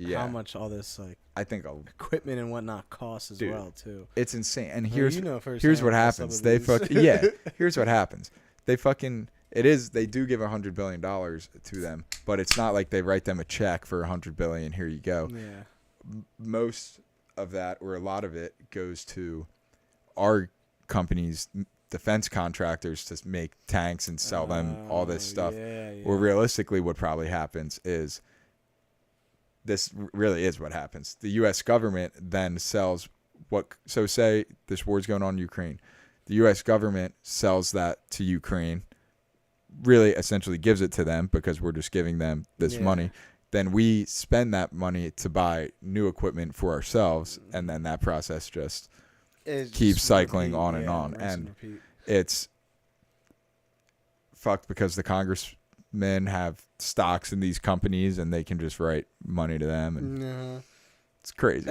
all this like I think equipment and whatnot costs as well too. It's insane. And Well, here's you know here's what happens. They fucking here's what happens. They fucking it is. They do give $100 billion to them, but it's not like they write them a check for $100 billion. Here you go. Yeah. Most of that, or a lot of it, goes to our companies, defense contractors, to make tanks and sell them all this stuff. Yeah, yeah. Or realistically, what probably happens is this really is what happens. The U.S. government then sells what. So say this war's going on in Ukraine. The U.S. government sells that to Ukraine, really essentially gives it to them because we're just giving them this money. Then we spend that money to buy new equipment for ourselves, and then that process just keeps cycling on and on. And it's fucked because the congressmen have stocks in these companies, and they can just write money to them, and it's crazy.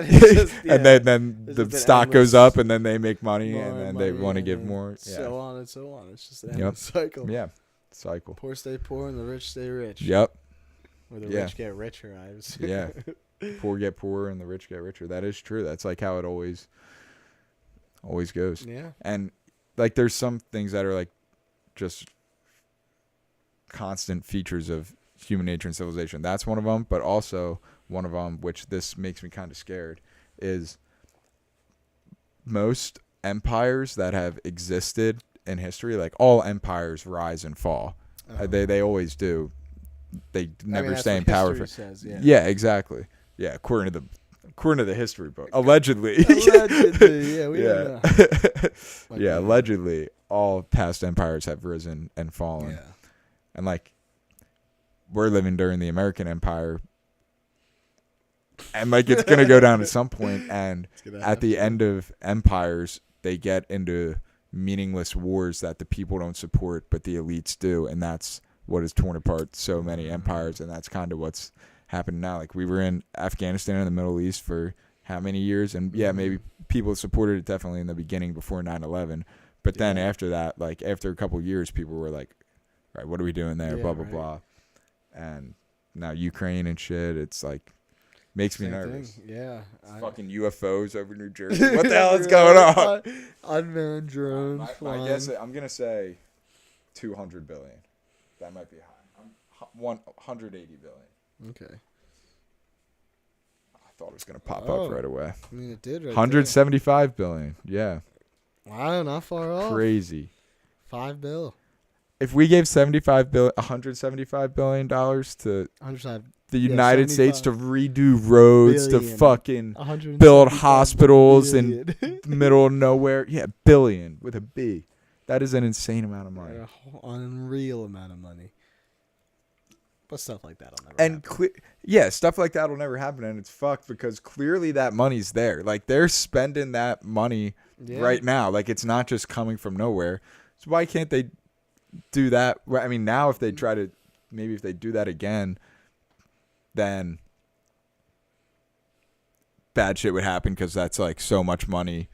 And then the stock goes up, and then they make money, and then they want to give more. So on and so on. It's just an endless cycle. Yeah, cycle. Poor stay poor, and the rich stay rich. Yep. Or the rich get richer, Ives. Yeah. Poor get poorer, and the rich get richer. That is true. That's like how it always goes. Yeah. And like there's some things that are like just constant features of human nature and civilization. That's one of them, but also one of them, which this makes me kind of scared, is most empires that have existed in history, like all empires rise and fall. They always do. They never stay in power for. Says, yeah, exactly. Yeah, according to the history book, allegedly. Yeah, we don't know. Yeah, allegedly, all past empires have risen and fallen. Yeah. And like, we're living during the American Empire, and like it's gonna go down at some point. And at the end of empires, they get into meaningless wars that the people don't support, but the elites do, and that's what has torn apart so many empires. And that's kind of what's happened now. Like we were in Afghanistan in the Middle East for how many years, and yeah, maybe people supported it definitely in the beginning before 9/11, but then after that, like after a couple of years, people were like, all right, what are we doing there? Blah blah blah. And now Ukraine and shit, it's like makes me nervous. Yeah. Fucking UFOs over New Jersey. What the hell is going on? Unmanned drones. I guess I'm gonna say 200 billion. That might be high. 180 billion. Okay. I thought it was gonna pop up right away. I mean, it did. 175 billion. Yeah. Wow, not far off. Crazy. $5 billion. If we gave 175 billion dollars to the United States to redo roads, to fucking build hospitals in the middle of nowhere, billion with a B. That is an insane amount of money. An unreal amount of money. But stuff like that'll never happen. Stuff like that'll never happen, and it's fucked because clearly that money's there. Like they're spending that money right now. Like it's not just coming from nowhere. So why can't they do that? I mean, now if they try to, maybe if they do that again, then bad shit would happen because that's like so much money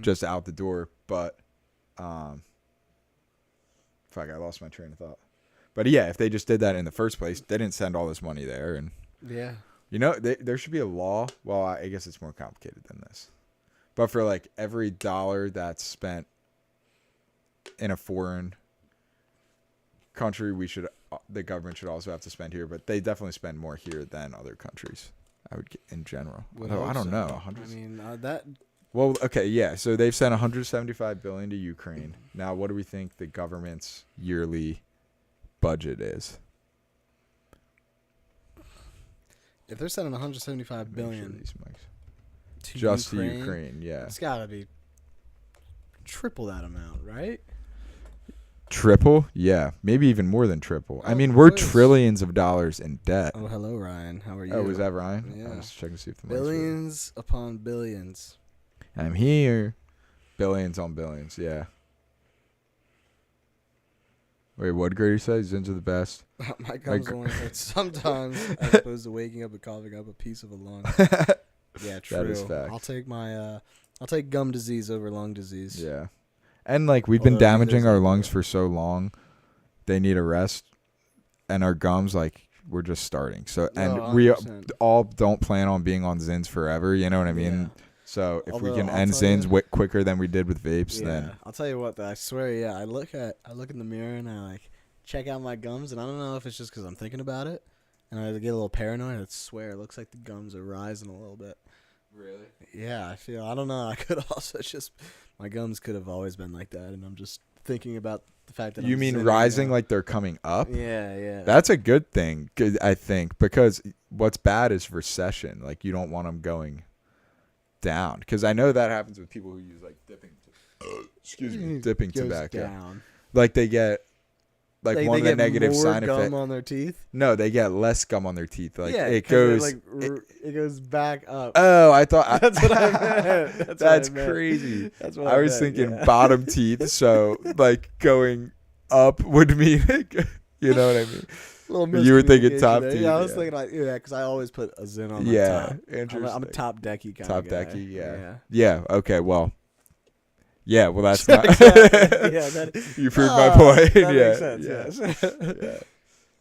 just out the door. But fuck, I lost my train of thought. But yeah, if they just did that in the first place, they didn't send all this money there. And you know, there should be a law. Well, I guess it's more complicated than this. But for like every dollar that's spent in a foreign country, the government should also have to spend here. But they definitely spend more here than other countries, I would get in general. Although I don't know. I mean, that. Well, okay, yeah. So they've sent 175 billion to Ukraine. Now, what do we think the government's yearly budget is? If they're sending 175 billion to just Ukraine, yeah, it's gotta be triple that amount, right? Triple? Yeah, maybe even more than triple. I mean, we're trillions of dollars in debt. Oh, hello, Ryan. How are you? Oh, was that Ryan? Yeah. I was checking to see if the billions upon billions. I'm here. Billions on billions, yeah. Wait, what did Grady say? Zins are the best. My gums only hurt sometimes, as opposed to waking up and coughing up a piece of a lung. Yeah, true. That is fact. I'll take gum disease over lung disease. Yeah, and like we've been damaging our lungs for so long, they need a rest, and our gums, like we're just starting. So, and we all don't plan on being on Zins forever. You know what I mean? Yeah. So if we can end Zins quicker than we did with vapes, then I'll tell you what. Though, I swear, I look in the mirror and I check out my gums, and I don't know if it's just because I'm thinking about it, and I get a little paranoid. I swear, it looks like the gums are rising a little bit. Really? Yeah, I don't know. I could also just, my gums could have always been like that, and I'm just thinking about the fact that You I'm mean sitting rising there. like they're coming up? Yeah, yeah. That's a good thing, I think, because what's bad is recession. Like, you don't want them going down. Because I know that happens with people who use, like, dipping Goes tobacco. down. Like, they get, like, They one of the get negative more side gum effects. on their teeth. No, they get less gum on their teeth. Like, Yeah, it 'cause goes. it goes back up. Oh, I thought. That's what I meant. That's what I That's meant. crazy. That's what I was meant, thinking yeah. bottom teeth, so like going up would mean, you know what I mean? Little You were thinking miscommunication top there. teeth, Yeah, I was yeah. thinking like because I always put a Zin on my Yeah, top. I'm interesting. a top decky kind Top of guy. decky, yeah. Yeah. Okay. Well. Yeah. Well, that's Yeah. not. Exactly. Yeah, that, You proved my point. That Yeah. makes sense. Yeah. Yes.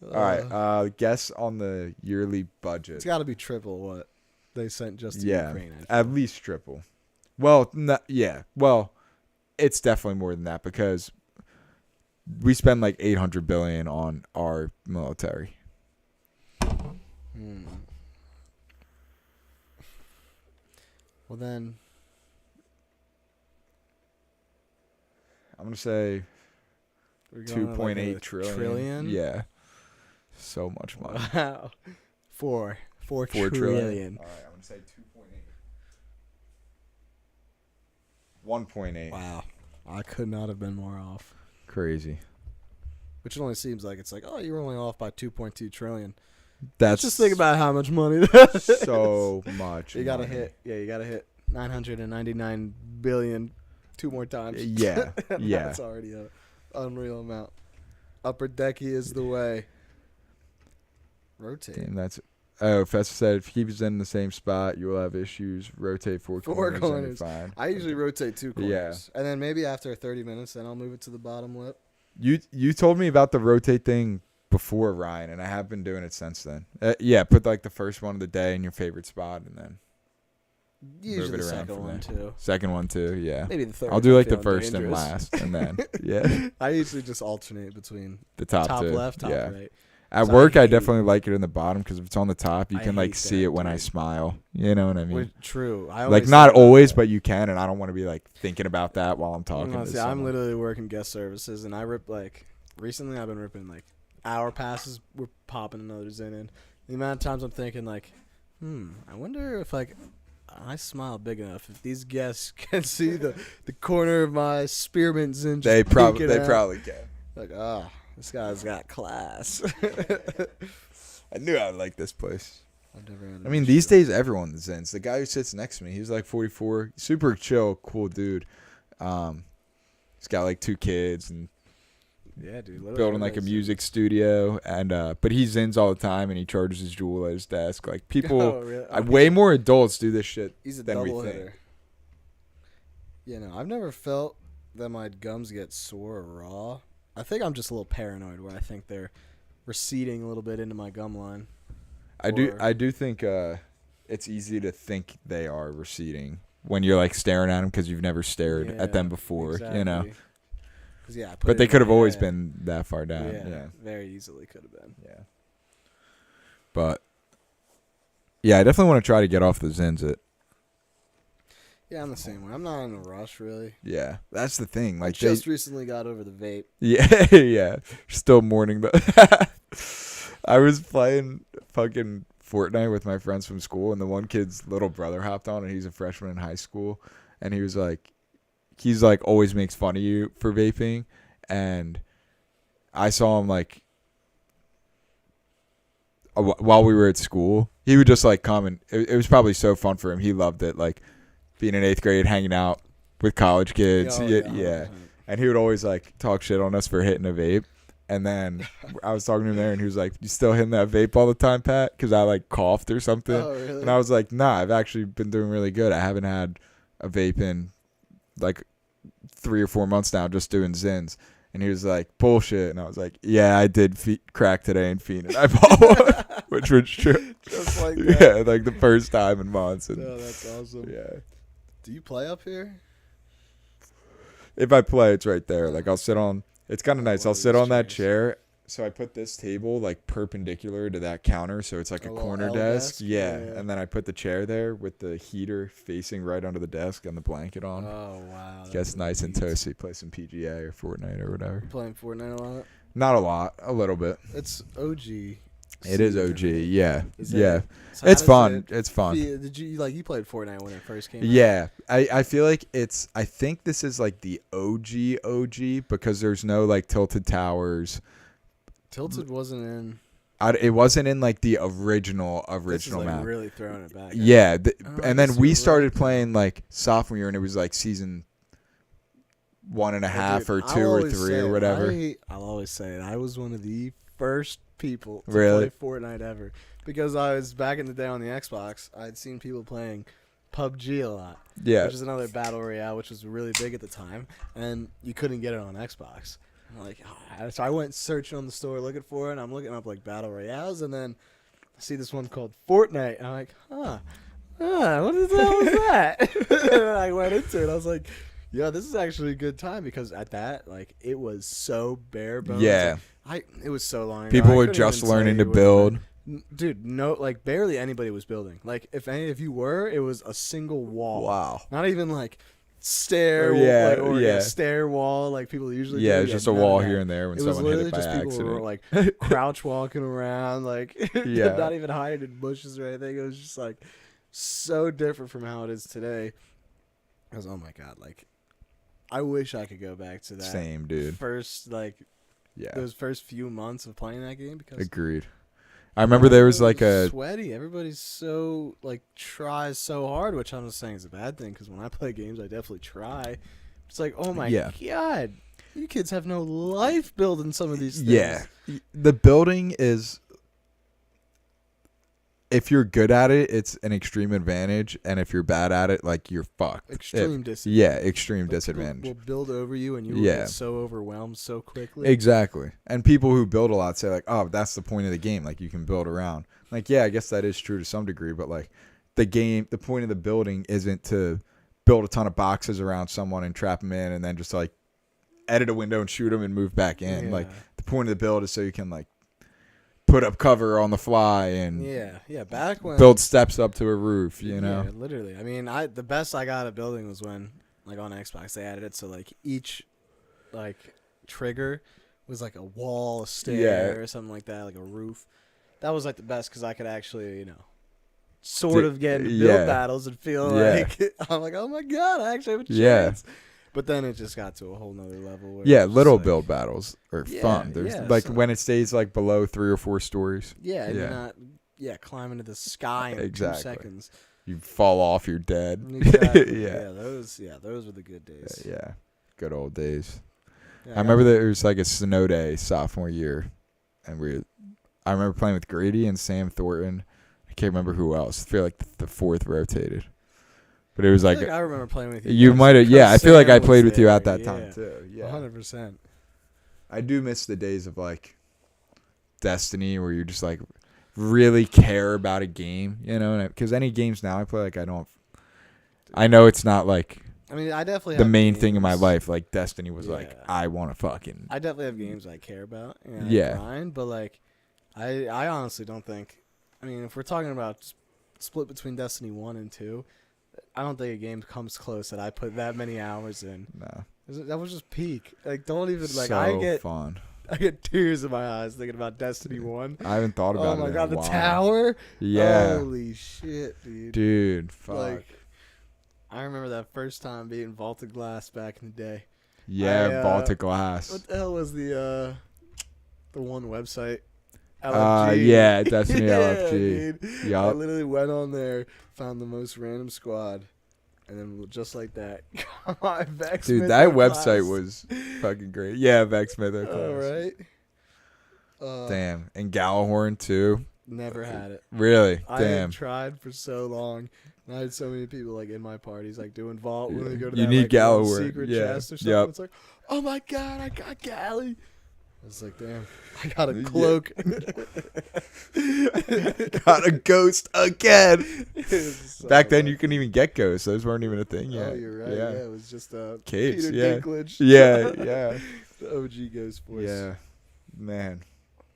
Yeah. All right. Guess on the yearly budget. It's got to be triple what they sent just to Yeah. Ukraine. I At feel. least triple. Well, yeah. Well, it's definitely more than that because we spend like $800 billion on our military. Well then, I'm gonna say we're going to, like, 2.8 a trillion. Yeah. So much money. Wow. Four 4 trillion. trillion. All right, I'm gonna say 2.8. 1.8. Wow. I could not have been more off. Crazy. Which only seems like it's like, oh, you were only off by 2.2 trillion. That's Just think about how much money that is. so much. You gotta money. hit. Yeah, you gotta hit 999 billion 2 more times. Yeah. Yeah. That's already an unreal amount. Upper decky is the way. Rotate. Damn, that's. Oh, Festa said if he keeps in the same spot, you will have issues. Rotate four corners. And corners. you're fine. I usually rotate 2 corners. Yeah. And then maybe after 30 minutes, then I'll move it to the bottom lip. You told me about the rotate thing before, Ryan, and I have been doing it since then. Yeah, put like the first one of the day in your favorite spot, and then Usually it the around second from one, there. too. second one too. Yeah, Maybe the third. I'll do if like I'm the feeling first and dangerous. last, and then yeah, I usually just alternate between the top two. left, top yeah. right. At So work, I I hate- definitely like it in the bottom because if it's on the top, you I can like hate see that, it when I dude. smile. You know what I mean? True. I Like always not think about always, that. but you can, and I don't want to be like thinking about that while I'm talking. No, to see, I'm someone. literally working guest services, and I rip like recently. I've been ripping like hour passes. We're popping another Zin in. The amount of times I'm thinking like, I wonder if like I smile big enough if these guests can see the corner of my spearmint Zin. They Just probably peeking out. can. Like this guy's got class. I knew I would like this place. I've never had an I mean, issue. these days everyone Zins. The guy who sits next to me, he's like 44, super chill, cool dude. He's got like 2 kids and Yeah, dude. literally building like a everybody's- music studio, and but he Zins all the time and he charges his jewel at his desk. Like people, Oh, really? way more adults do this shit. He's a than we double think. hitter. Yeah, no, I've never felt that my gums get sore or raw. I think I'm just a little paranoid where I think they're receding a little bit into my gum line. I Or- do think it's easy to think they are receding when you're like staring at them because you've never stared at them Yeah, before, you know. exactly. 'Cause, yeah, I put But it they in could have my always head. been that far down. Yeah. Very easily could have been. Yeah. But yeah, I definitely want to try to get off the Zins. Yeah, I'm the same way. I'm not in a rush, really. Yeah, that's the thing. I Like just recently got over the vape. yeah, yeah. Still mourning the. I was playing fucking Fortnite with my friends from school, and the one kid's little brother hopped on, and he's a freshman in high school, and he's like always makes fun of you for vaping, and I saw him like while we were at school, he would just like come and it was probably so fun for him. He loved it, like being in 8th grade, hanging out with college kids. Oh, yeah. 100%. And he would always like talk shit on us for hitting a vape. And then I was talking to him there, and he was like, "You still hitting that vape all the time, Pat?" Because I like coughed or something. Oh, really? And I was like, "Nah, I've actually been doing really good. I haven't had a vape in like 3 or 4 months now, just doing Zins." And he was like, "Bullshit." And I was like, "Yeah, I did crack today in Phoenix. I bought one," which was true. Just like that. Yeah, like the first time in months. And Oh, that's awesome. yeah, Do you play up here? if I play, it's right there. Like I'll sit on. It's kind of nice. one I'll of sit these on that chairs. chair, so I put this table like perpendicular to that counter, so it's like a little corner L desk. desk? Yeah. Yeah. And then I put the chair there with the heater facing right under the desk and the blanket on. Oh wow. Gets nice and sweet. toasty. Play some PGA or Fortnite or whatever. Playing Fortnite a lot. Not a lot, a little bit. It's OG. It is OG. Yeah. Is Yeah. it- so how It's does fun. it It's fun. Did you you played Fortnite when it first came out? Yeah, I feel like I think this is like the OG because there's no like tilted towers. Tilted wasn't in. It wasn't in like the original This is like map. really throwing it back. Yeah, Oh, and I then guess we you're started right. playing like sophomore year, and it was like season 1.5 or 2 or 3 or whatever. I'll always say it. I was one of the first people to Really? play Fortnite ever because I was back in the day on the Xbox. I'd seen people playing PUBG a lot, Yeah, which is another battle royale, which was really big at the time, and you couldn't get it on Xbox. I'm like, so I went searching on the store looking for it, and I'm looking up like battle royales, and then I see this one called Fortnite, and I'm like, what the hell is that? And then I went into it, I was like, yeah, this is actually a good time because at that, like, it was so bare bones. yeah. It was so long ago. People I were couldn't just even tell learning to you what- build. Dude, no, like barely anybody was building. Like if you were, it was a single wall. Wow. Not even like stair, Yeah, or yeah. a stair wall like people usually Yeah, do. it's just Yeah, a none of wall that. here and there when It was someone hit literally it by just people accident. who were like crouch walking around, like Yeah. not even hiding in bushes or anything. It was just like so different from how it is today. I was, oh my god, like I wish I could go back to that Same, dude. first Yeah, those first few months of playing that game because agreed. I remember there was like a sweaty. Everybody's so like tries so hard, which I'm not saying is a bad thing because when I play games, I definitely try. It's like, oh my Yeah. god, you kids have no life building some of these things. Yeah. The building is, if you're good at it, it's an extreme advantage, and if you're bad at it, like you're fucked. Extreme disadvantage. Yeah, extreme Like, people disadvantage. will build over you, and you will Yeah. get so overwhelmed so quickly. Exactly. And people who build a lot say like, "Oh, that's the point of the game. Like you can build around." Like, yeah, I guess that is true to some degree, but like the point of the building isn't to build a ton of boxes around someone and trap them in and then just like edit a window and shoot them and move back in. Yeah. Like the point of the build is so you can like put up cover on the fly and yeah. Back when build steps up to a roof, you know. Yeah, literally. I mean, the best I got at building was when, like, on Xbox they added it so like each like trigger was like a wall, a stair, Yeah. or something like that, like a roof. That was like the best because I could actually, sort of get into build Yeah. battles and feel Yeah. like I'm like, oh my god, I actually have a Yeah. chance. But then it just got to a whole nother level. Where Yeah, it's just little like- build battles are Yeah, fun. There's yeah, like so- when it stays like below 3 or 4 stories, Yeah, and Yeah. you're not climbing to the sky in Exactly. 2 seconds. you fall off, you're dead. Exactly. Yeah. those were the good days. Yeah, good old days. Yeah, I remember there was like a snow day sophomore year, and I remember playing with Grady and Sam Thornton. I can't remember who else. I feel like the fourth rotated, but it was I like feel like I remember playing with you. you guys might have. because Yeah, I feel like Sam I played was with you at there, that time too. Yeah, 100%. I do miss the days of like Destiny where you just like really care about a game, you know? Because any games now I play, like I know it's not like I mean, I definitely the have main thing in my games- life. Like Destiny was like, Yeah. I want to fucking I definitely have games I care about. And Yeah. I grind, but like, I honestly don't think. I mean, if we're talking about split between Destiny 1 and 2, I don't think a game comes close that I put that many hours in. no. That was just peak. Like, don't even like. So I get fun. tears in my eyes thinking about Destiny 1. I haven't thought about it. Oh my in god, a the while. tower! Yeah, Holy shit, dude. dude. Fuck. Like, I remember that first time being Vaulted Glass back in the day. yeah, I, Baltic Glass. What the hell was the one website? LFG. Yeah, Destiny Yeah, LFG. dude. I Yup. literally went on there, found the most random squad, and then just like that, got my Vex Dude, Mytho that class. website was fucking great. Yeah, Vex Mytho class. All right. Damn, and Gallahorn too. Never had it. Really? I Damn. had tried for so long. And I had so many people like in my parties like doing vault when they go to You that need like, one Galloway, secret yeah. chest or something. Yep. It's like, oh my god, I got Galley. I was like, damn, I got a cloak. Got a ghost again. It was so Back then, bad. you couldn't even get ghosts. Those weren't even a thing yet. Oh, you're right. Yeah, it was just Capes, Peter yeah. Dinklage. Yeah, yeah. The OG Ghost voice. Yeah. Man.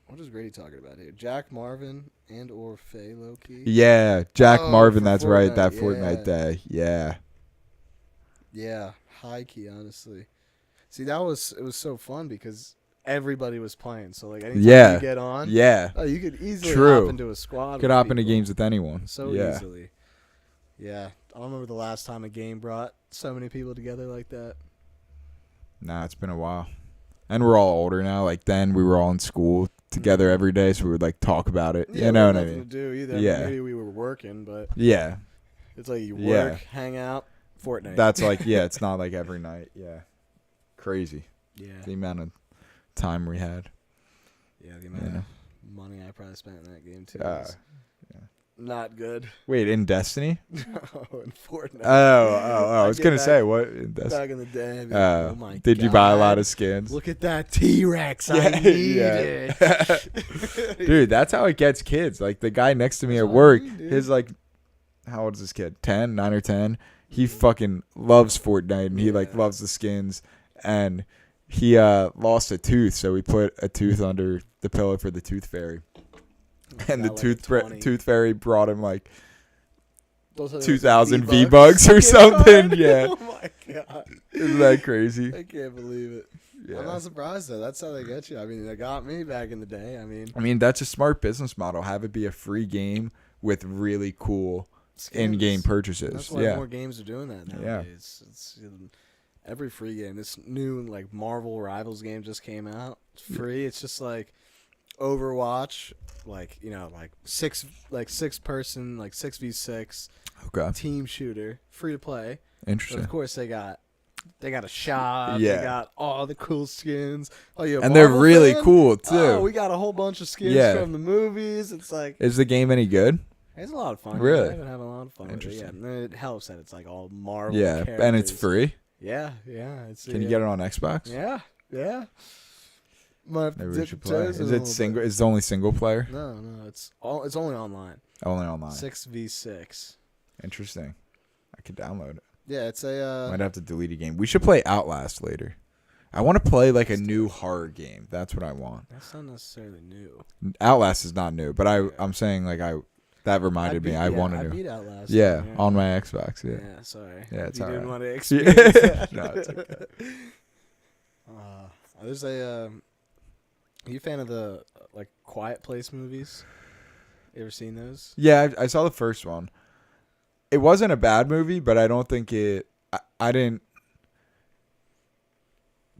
What is Grady talking about here? Jack Marvin and or Faye Loki. Yeah, Jack Oh, Marvin. for That's right. That Fortnite, Fortnite day. Yeah. Yeah, high key, honestly. See, it was so fun because everybody was playing. So like anytime Yeah. you get on, Yeah. oh, you could easily True. hop into a squad. Could with hop into people games with anyone. so yeah. easily. Yeah, I don't remember the last time a game brought so many people together like that. Nah, it's been a while. And we're all older now. Like then we were all in school together every day, so we would like talk about it. Yeah, You know what I nothing mean? to do either. Yeah. I mean, maybe we were working, but Yeah. it's like you Yeah. work, hang out, Fortnite. That's like it's not like every night. Yeah. Crazy. yeah, The amount of time we had. yeah. The amount Yeah. of money I probably spent in that game too. Uh, is not good. Wait, in Destiny? Oh, in Fortnite. I was get gonna back- say what in Destiny. Back in the day. I'd be like, oh my Did you buy a lot God, of skins? Look at that T-Rex. I Yeah, need yeah. it. Dude, that's how it gets kids. Like the guy next to me That's at what I work, mean, dude. his like, how old is this kid? 10, 9 or 10. He fucking loves Fortnite and he like Yeah. loves the skins. And he lost a tooth, so we put a tooth under the pillow for the tooth fairy. And the Got like a 20. tooth fairy brought him like Those are those 2,000 V-Bucks. V-Bucks or something. Yeah. Oh my God. Isn't that crazy? I can't believe it. Yeah. I'm not surprised though. That's how they get you. I mean, they got me back in the day. I mean, That's a smart business model. Have it be a free game with really cool skins. in-game purchases. That's why Yeah. more games are doing that Yeah. nowadays. It's every free game. This new like Marvel Rivals game just came out. It's free. It's just like Overwatch, like like six person, like 6v6 Okay. team shooter, free to play. But Interesting. of course they got a shop. Yeah. They got all the cool skins. Oh, you a And they're Marvel really fan? cool too. Oh, we got a whole bunch of skins Yeah. from the movies. It's like Is the game any good? it's a lot of fun. Really? I've been having a lot of fun with it. Yeah, Interesting. and it helps that it's like all Marvel. Yeah, and it's characters. free. Yeah, yeah. It's, Can you get it on Xbox? Yeah, yeah. Might have to Maybe we dip should your play. toes in Is a it little single? bit. Is it only single player? No. It's only online. Only online. 6v6. Interesting. I could download it. Yeah, it's a. Might have to delete a game. We should play Outlast later. I want to play like a new horror game. That's what I want. That's not necessarily new. Outlast is not new, but I'm saying like that reminded me. I want I to. beat Outlast. Yeah, on my Xbox. Yeah. Yeah, sorry. Yeah, it's you alright. didn't want to experience that. No, it's okay. There's a. Are you a fan of the like Quiet Place movies? You ever seen those? Yeah, I saw the first one. It wasn't a bad movie, but I don't think it. I didn't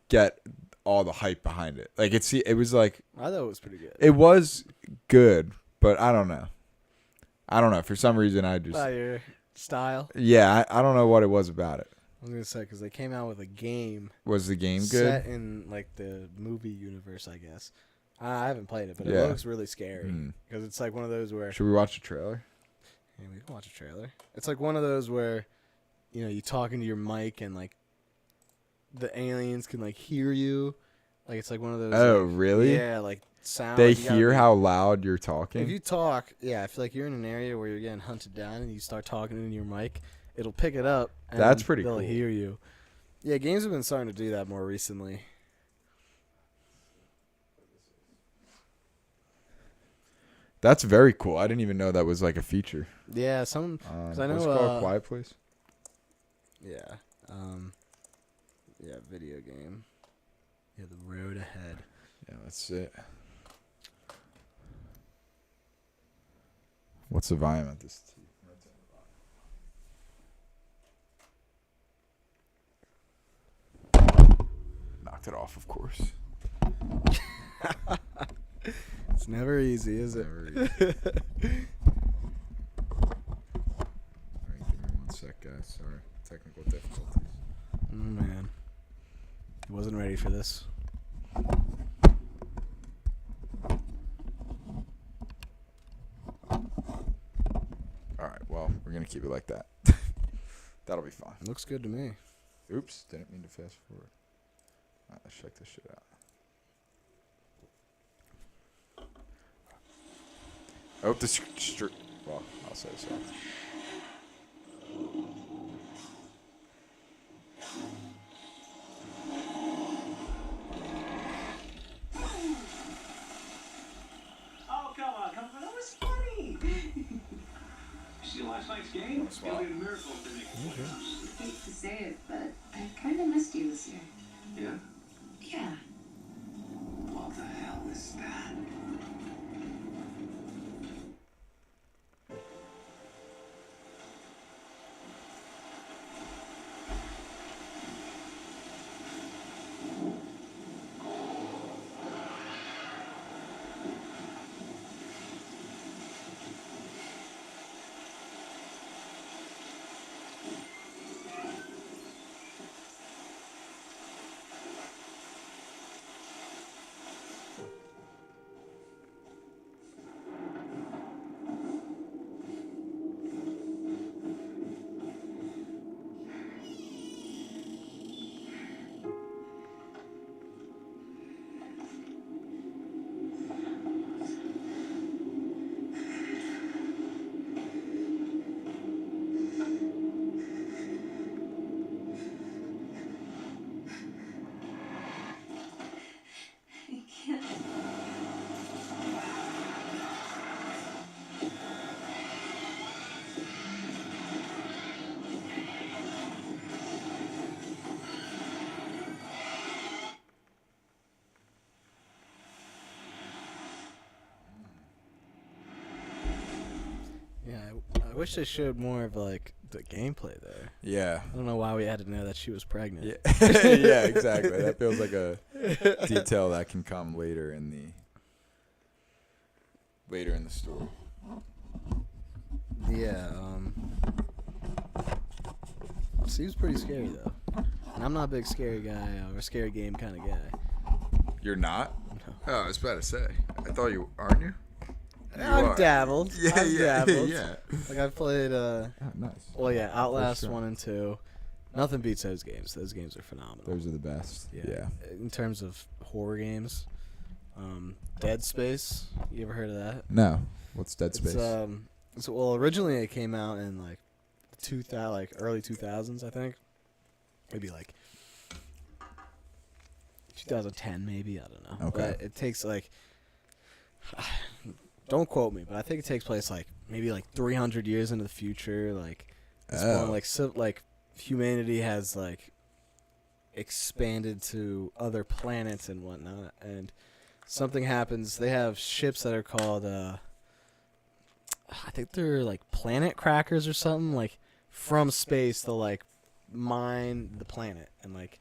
get all the hype behind it. Like it was like I thought it was pretty good. it was good, but I don't know. For some reason, I just By your style. yeah. I don't know what it was about it. I was gonna say because they came out with a game Was the game good? set in like the movie universe, I guess. I haven't played it, but Yeah. it looks really scary Mm. because it's like one of those where Should we watch the trailer? yeah, we can watch a trailer. It's like one of those where you talk into your mic and like the aliens can like hear you. Like it's like one of those. Oh, like, really? Yeah, like sound. They like, you gotta hear be- how loud you're talking. If you talk, yeah, I feel like you're in an area where you're getting hunted down and you start talking into your mic, it'll pick it up. And That's pretty they'll cool. hear you. Yeah, games have been starting to do that more recently. That's very cool. I didn't even know that was like a feature. Yeah, some. What's 'Cause I know, it called? Quiet Place. Yeah. Yeah, video game. Yeah, the road ahead. Yeah, that's it. What's the volume at this? Knocked it off, of course. It's never easy, is it? Never easy. Alright, give me 1 sec, guys. Sorry. Technical difficulties. Oh, man. He wasn't ready for this. Alright, well, we're going to keep it like that. That'll be fine. Looks good to me. Oops, didn't mean to fast forward. Alright, let's check this shit out. I hope this well, I'll say so. Hate to say it, but I kind of missed you this year. Yeah? Yeah. What the hell is that? I can't. Yeah, I wish they showed more of like the gameplay there. Yeah. I don't know why we had to know that she was pregnant. Yeah. Yeah, exactly. That feels like a detail that can come later in the story. Yeah, seems pretty scary though. And I'm not a big scary guy or scary game kind of guy. You're not? No. Oh, I was about to say. I thought you aren't you? You I've are. dabbled. Yeah, I've yeah, dabbled. yeah. Like I've played Oh, nice. well yeah, Outlast sure. 1 and 2. Nothing beats those games. Those games are phenomenal. Those are the best. Yeah. In terms of horror games, Dead Space, you ever heard of that? No. What's Dead Space? It's well, originally it came out in like early 2000s, I think. Maybe like 2010, maybe, I don't know. Okay. But it takes like, don't quote me, but I think it takes place like maybe like 300 years into the future. Like, this point, like humanity has like expanded to other planets and whatnot, and something happens. They have ships that are called I think they're like planet crackers or something. Like from space, they'll like mine the planet and like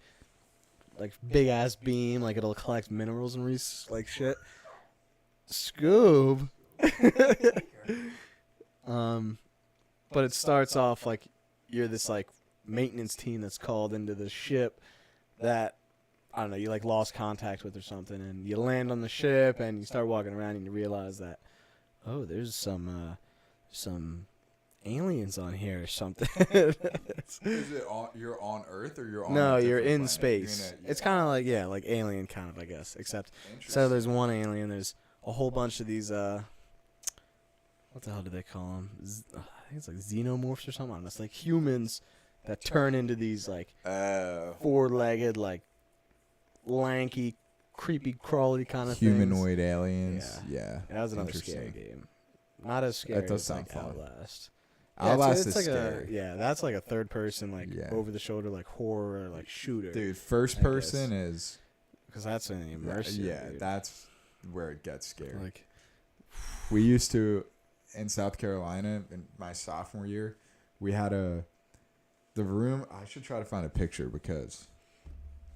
big ass beam. Like it'll collect minerals and like shit. Scoob. But it starts off like you're this like maintenance team that's called into the ship that I don't know, you like lost contact with or something, and you land on the ship and you start walking around and you realize that there's some aliens on here or something. Is it you're on Earth or you're on? No, a you're different in planet? space. You're in It's kind of like like alien kind of, I guess, except so there's one alien. There's a whole bunch of these what the hell do they call them? I think it's like xenomorphs or something. I don't know. It's like humans that turn into these like four-legged, like lanky, creepy, crawly kind of humanoid aliens. Yeah. That was another scary game. Not as scary That does as sound like fun. Outlast. Outlast it's is like scary. that's like a third person, like Yeah. over the shoulder, like horror, like shooter. Dude, first I person guess. is Because that's an immersive. Yeah, dude. that's where it gets scary. Like, We used to, in South Carolina, in my sophomore year, we had the room. I should try to find a picture because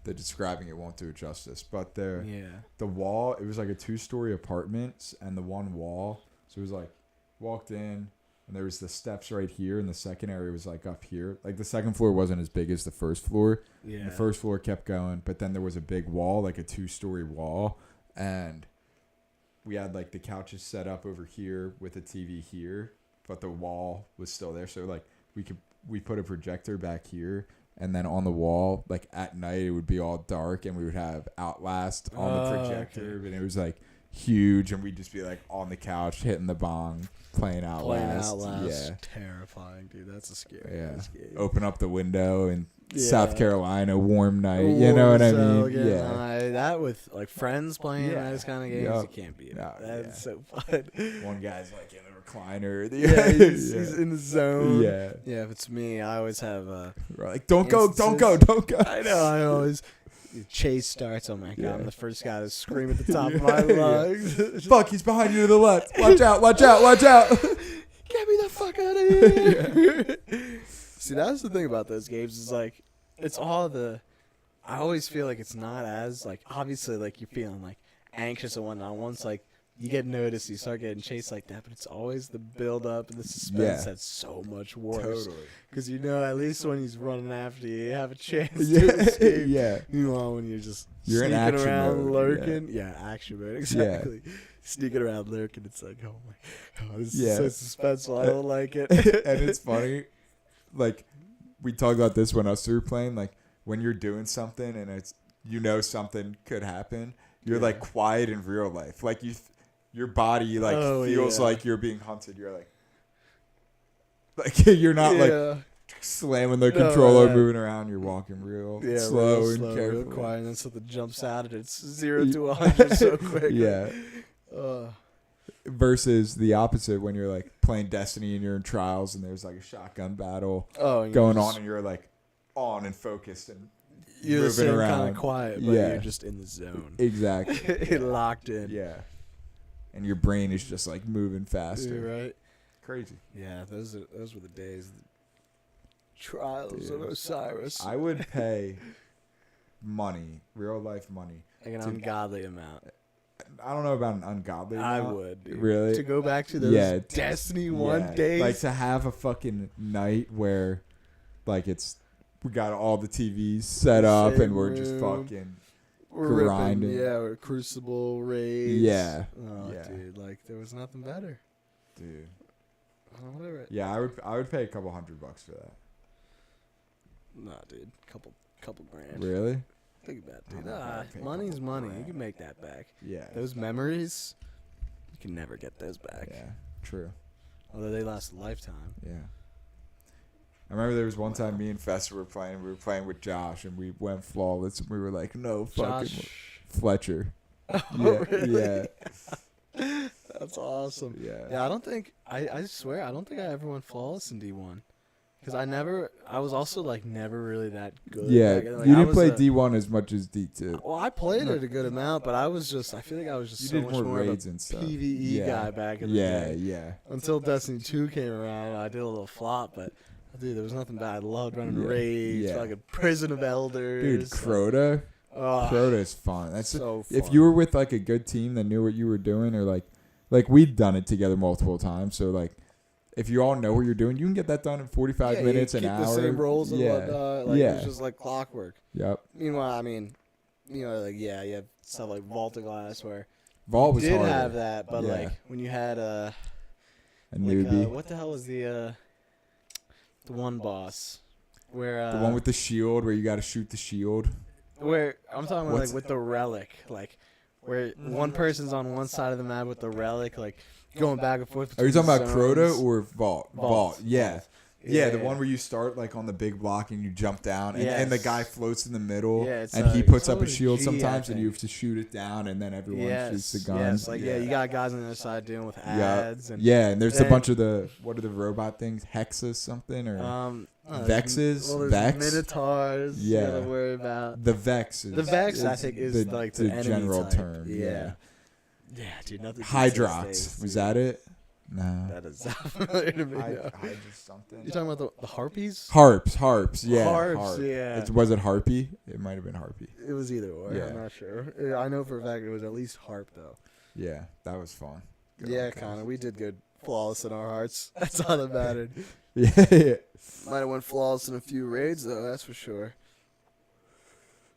the describing it won't do it justice. But the wall, it was like a 2-story apartment, and the one wall, so it was like walked in, and there was the steps right here, and the second area was like up here. Like the second floor wasn't as big as the first floor. yeah. The first floor kept going, but then there was a big wall, like a 2-story wall, and we had like the couches set up over here with a TV here, but the wall was still there. So like we put a projector back here, and then on the wall, like at night it would be all dark, and we would have Outlast on the projector, okay. and it was like huge, and we'd just be like on the couch hitting the bong, playing Outlast. Yeah. Terrifying, dude. That's a scary Yeah. ass game. Open up the window and Yeah. South Carolina, warm night. You know what I mean? Yeah. Yeah. play that with like friends playing Yeah. those kind of games. Yup. You can't beat it. No, That's yeah. so fun. One guy's like in the recliner. Yeah, he's in the zone. Yeah. Yeah, if it's me, I always have. We're like, don't go, don't Instances. go, don't go. I know. I always. The chase starts. Oh my god! Yeah. I'm the first guy to scream at the top of my Yeah. lungs. Fuck, he's behind you to the left. Watch out, watch out, watch out. Get me the fuck out of here! See, that's the thing about those games is like, it's all the. I always feel like it's not as like obviously like you're feeling like anxious and whatnot. Once like you get noticed, you start getting chased like that, but it's always the build up and the suspense Yeah. that's so much worse. Totally. Because you know at least when he's running after you, you have a chance to Yeah. escape. Yeah. Meanwhile, when you're just You're in sneaking action around, mode, lurking, yeah, action mode, exactly. Sneaking around, lurking, it's like, oh my god, this Yeah. is so suspenseful. I don't like it. And it's funny, like, we talked about this when us two were playing, like, when you're doing something and it's, you know something could happen, you're, Yeah. like, quiet in real life. Like, your body, like, Oh, feels yeah. like you're being hunted. You're like, you're not, like, yeah. slamming the No, controller, yeah. moving around. You're walking real Yeah, slow real and slow, careful. real quiet, and then something jumps out and it's 0 to 100 so quick. Yeah. Uh, Versus the opposite when you're, like, playing Destiny and you're in Trials and there's, like, a shotgun battle oh, and going you're on just- and you're, like, on and focused and You're the moving same around. kind of quiet, but Yeah. you're just in the zone. Exactly. Locked in. Yeah. And your brain is just like moving faster. You're right. Crazy. Yeah, those were the days. Trials Dude. of Osiris. I would pay money, real life money. Like an to- ungodly amount. I don't know about an ungodly I amount. would. Dude. Really? To go back to those Yeah, Destiny 1 Yeah. days. Like to have a fucking night where like we got all the TVs set up Same and we're just room. fucking we're grinding. ripping, yeah, we're Crucible raids. Yeah. Oh, Yeah. dude, like there was nothing better. dude. Whatever. Yeah, I would pay a couple $100 for that. Nah, dude, couple grand. Really? Think about it, dude. Oh, I'd pay a Money's couple money. You grand. can make that back. Yeah. Those memories, you can never get those back. Yeah. True. Although they last a lifetime. Yeah. I remember there was one time me and Fester were playing. We were playing with Josh, and we went flawless. And we were like, "No fucking Josh. Fletcher." Oh, Yeah, really? yeah, That's awesome. yeah. Yeah, I don't think I swear I don't think I ever went flawless in D1. Cause I was also like never really that good. Yeah, Like, you I didn't was play a- D1 as much as D2. Well, I played it a good amount, but I feel like I was just You so did much more more of a raids and stuff. PvE Yeah. guy back in the Yeah, day. yeah. Until Destiny 2 came around, I did a little flop, but dude, there was nothing bad. I loved running Yeah, raids, yeah. fucking Prison of Elders. Dude, Crota. Oh, Crota is fun. That's so if fun. you were with like a good team that knew what you were doing, or like we'd done it together multiple times. So like, if you all know what you're doing, you can get that done in 45 Yeah, minutes, you an keep hour. the same roles and yeah, whatnot. Like, yeah. It's just like clockwork. Yep. Meanwhile, I mean, you know, like, yeah, you have stuff like Vault of Glass where Vault was you did harder. have that, but Yeah. like when you had A like, newbie. what the hell was the one boss where The one with the shield where you got to shoot the shield. where I'm talking about What's- like with the relic, like where one person's on one side of the map with the relic, like going back and forth. Are you between talking about Crota zones. or Vault? Vault. Yeah. Vault. Yeah, the one where you start like on the big block and you jump down, and the Yes. guy floats in the middle, Yeah, it's, and he it's puts up a always shield G, I sometimes, and you think. have to shoot it down, and then everyone Yes, shoots the gun. yes, like yeah, you got guys on the other side dealing with ads and yeah, and there's a then- bunch of what are the robot things? Hexas something or Vexes? there's Vex? Minotaurs. You Yeah. gotta worry about. the Vex? The Vex, I think, is like the enemy general type. term. Yeah. Yeah, dude, nothing. beats those Hydrox, days, was dude. that it? No. That is not familiar to me. no. something. You talking about the harpies? Harps, yeah. Harps, harp. yeah. Was it Harpy? It might have been Harpy. It was either or. Yeah. I'm not sure. Yeah, I know for a fact it was at least harp though. Yeah, that was fun. Good Yeah, old times. kind of. We did good, flawless in our hearts. That's all that mattered. Yeah, yeah. Might have went flawless in a few raids though. That's for sure.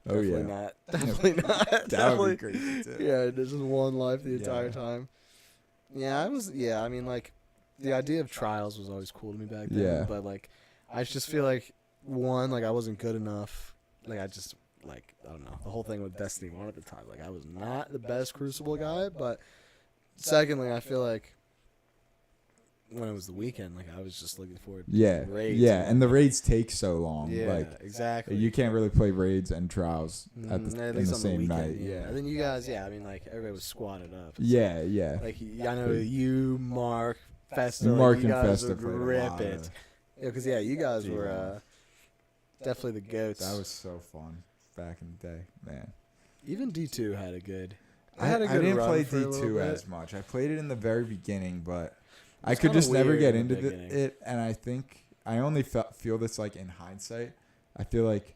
Oh Definitely yeah. not. Definitely not. That Definitely. would be crazy too. Yeah, this is one life the Yeah. entire time. Yeah, I was. Yeah, I mean, like, the idea of trials was always cool to me back then. Yeah. But like, I just feel like I wasn't good enough. Like, I don't know. The whole thing with Destiny 1 at the time, like, I was not the best Crucible guy. But secondly, I feel like when it was the weekend, like I was just looking forward to Yeah, raids. yeah, and the raids take so long. Yeah, Like exactly. you can't really play raids and trials at At in least the on same weekend, night. Yeah, And then you guys, I mean, like everybody was squatted up. yeah, yeah. Like I know you, Mark, Festa, Mark like, you and guys Festa would played a rip lot it. of- Yeah, because you guys D1. were definitely the goats. That was so fun back in the day, man. Even D2 had a good. I had a good didn't run play for a little D2 bit. as much. I played it in the very beginning, but I was could kinda just never weird get in the into beginning. it. And I think I only feel this like in hindsight. I feel like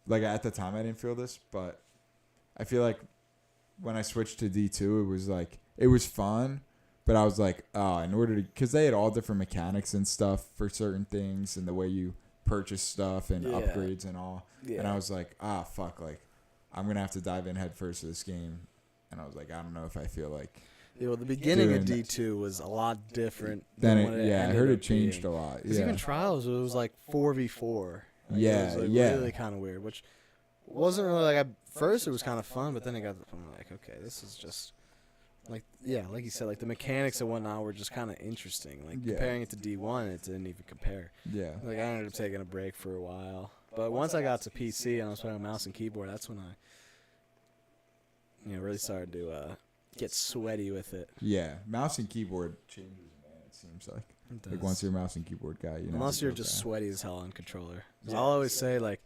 at the time I didn't feel this, but I feel like when I switched to D2, it was fun, but I was like, oh, in order to, because they had all different mechanics and stuff for certain things and the way you purchase stuff and Yeah. upgrades and all. Yeah. And I was like, fuck, like I'm gonna have to dive in head first to this game. And I was like, I don't know if I feel like. Yeah, well, the beginning of doing- D2 was a lot different. Then than what I ended heard up it changed being. a lot. Because Yeah, even trials, it was like 4v4. Like, Yeah, it was like yeah. really kind of weird, which wasn't really like at first it was kind of fun, but then it got to the point where, like, okay, this is just like like you said, like the mechanics and whatnot were just kind of interesting. Like Yeah. comparing it to D1, it didn't even compare. yeah, Like I ended up taking a break for a while, but once I got to PC and I was playing mouse and keyboard, that's when I really started to get sweaty with it. yeah. Mouse and keyboard changes, man. It seems like. It Like does. once you're a mouse and keyboard guy, you know. Unless you're just sweaty as hell on controller. 'Cause I'll always say like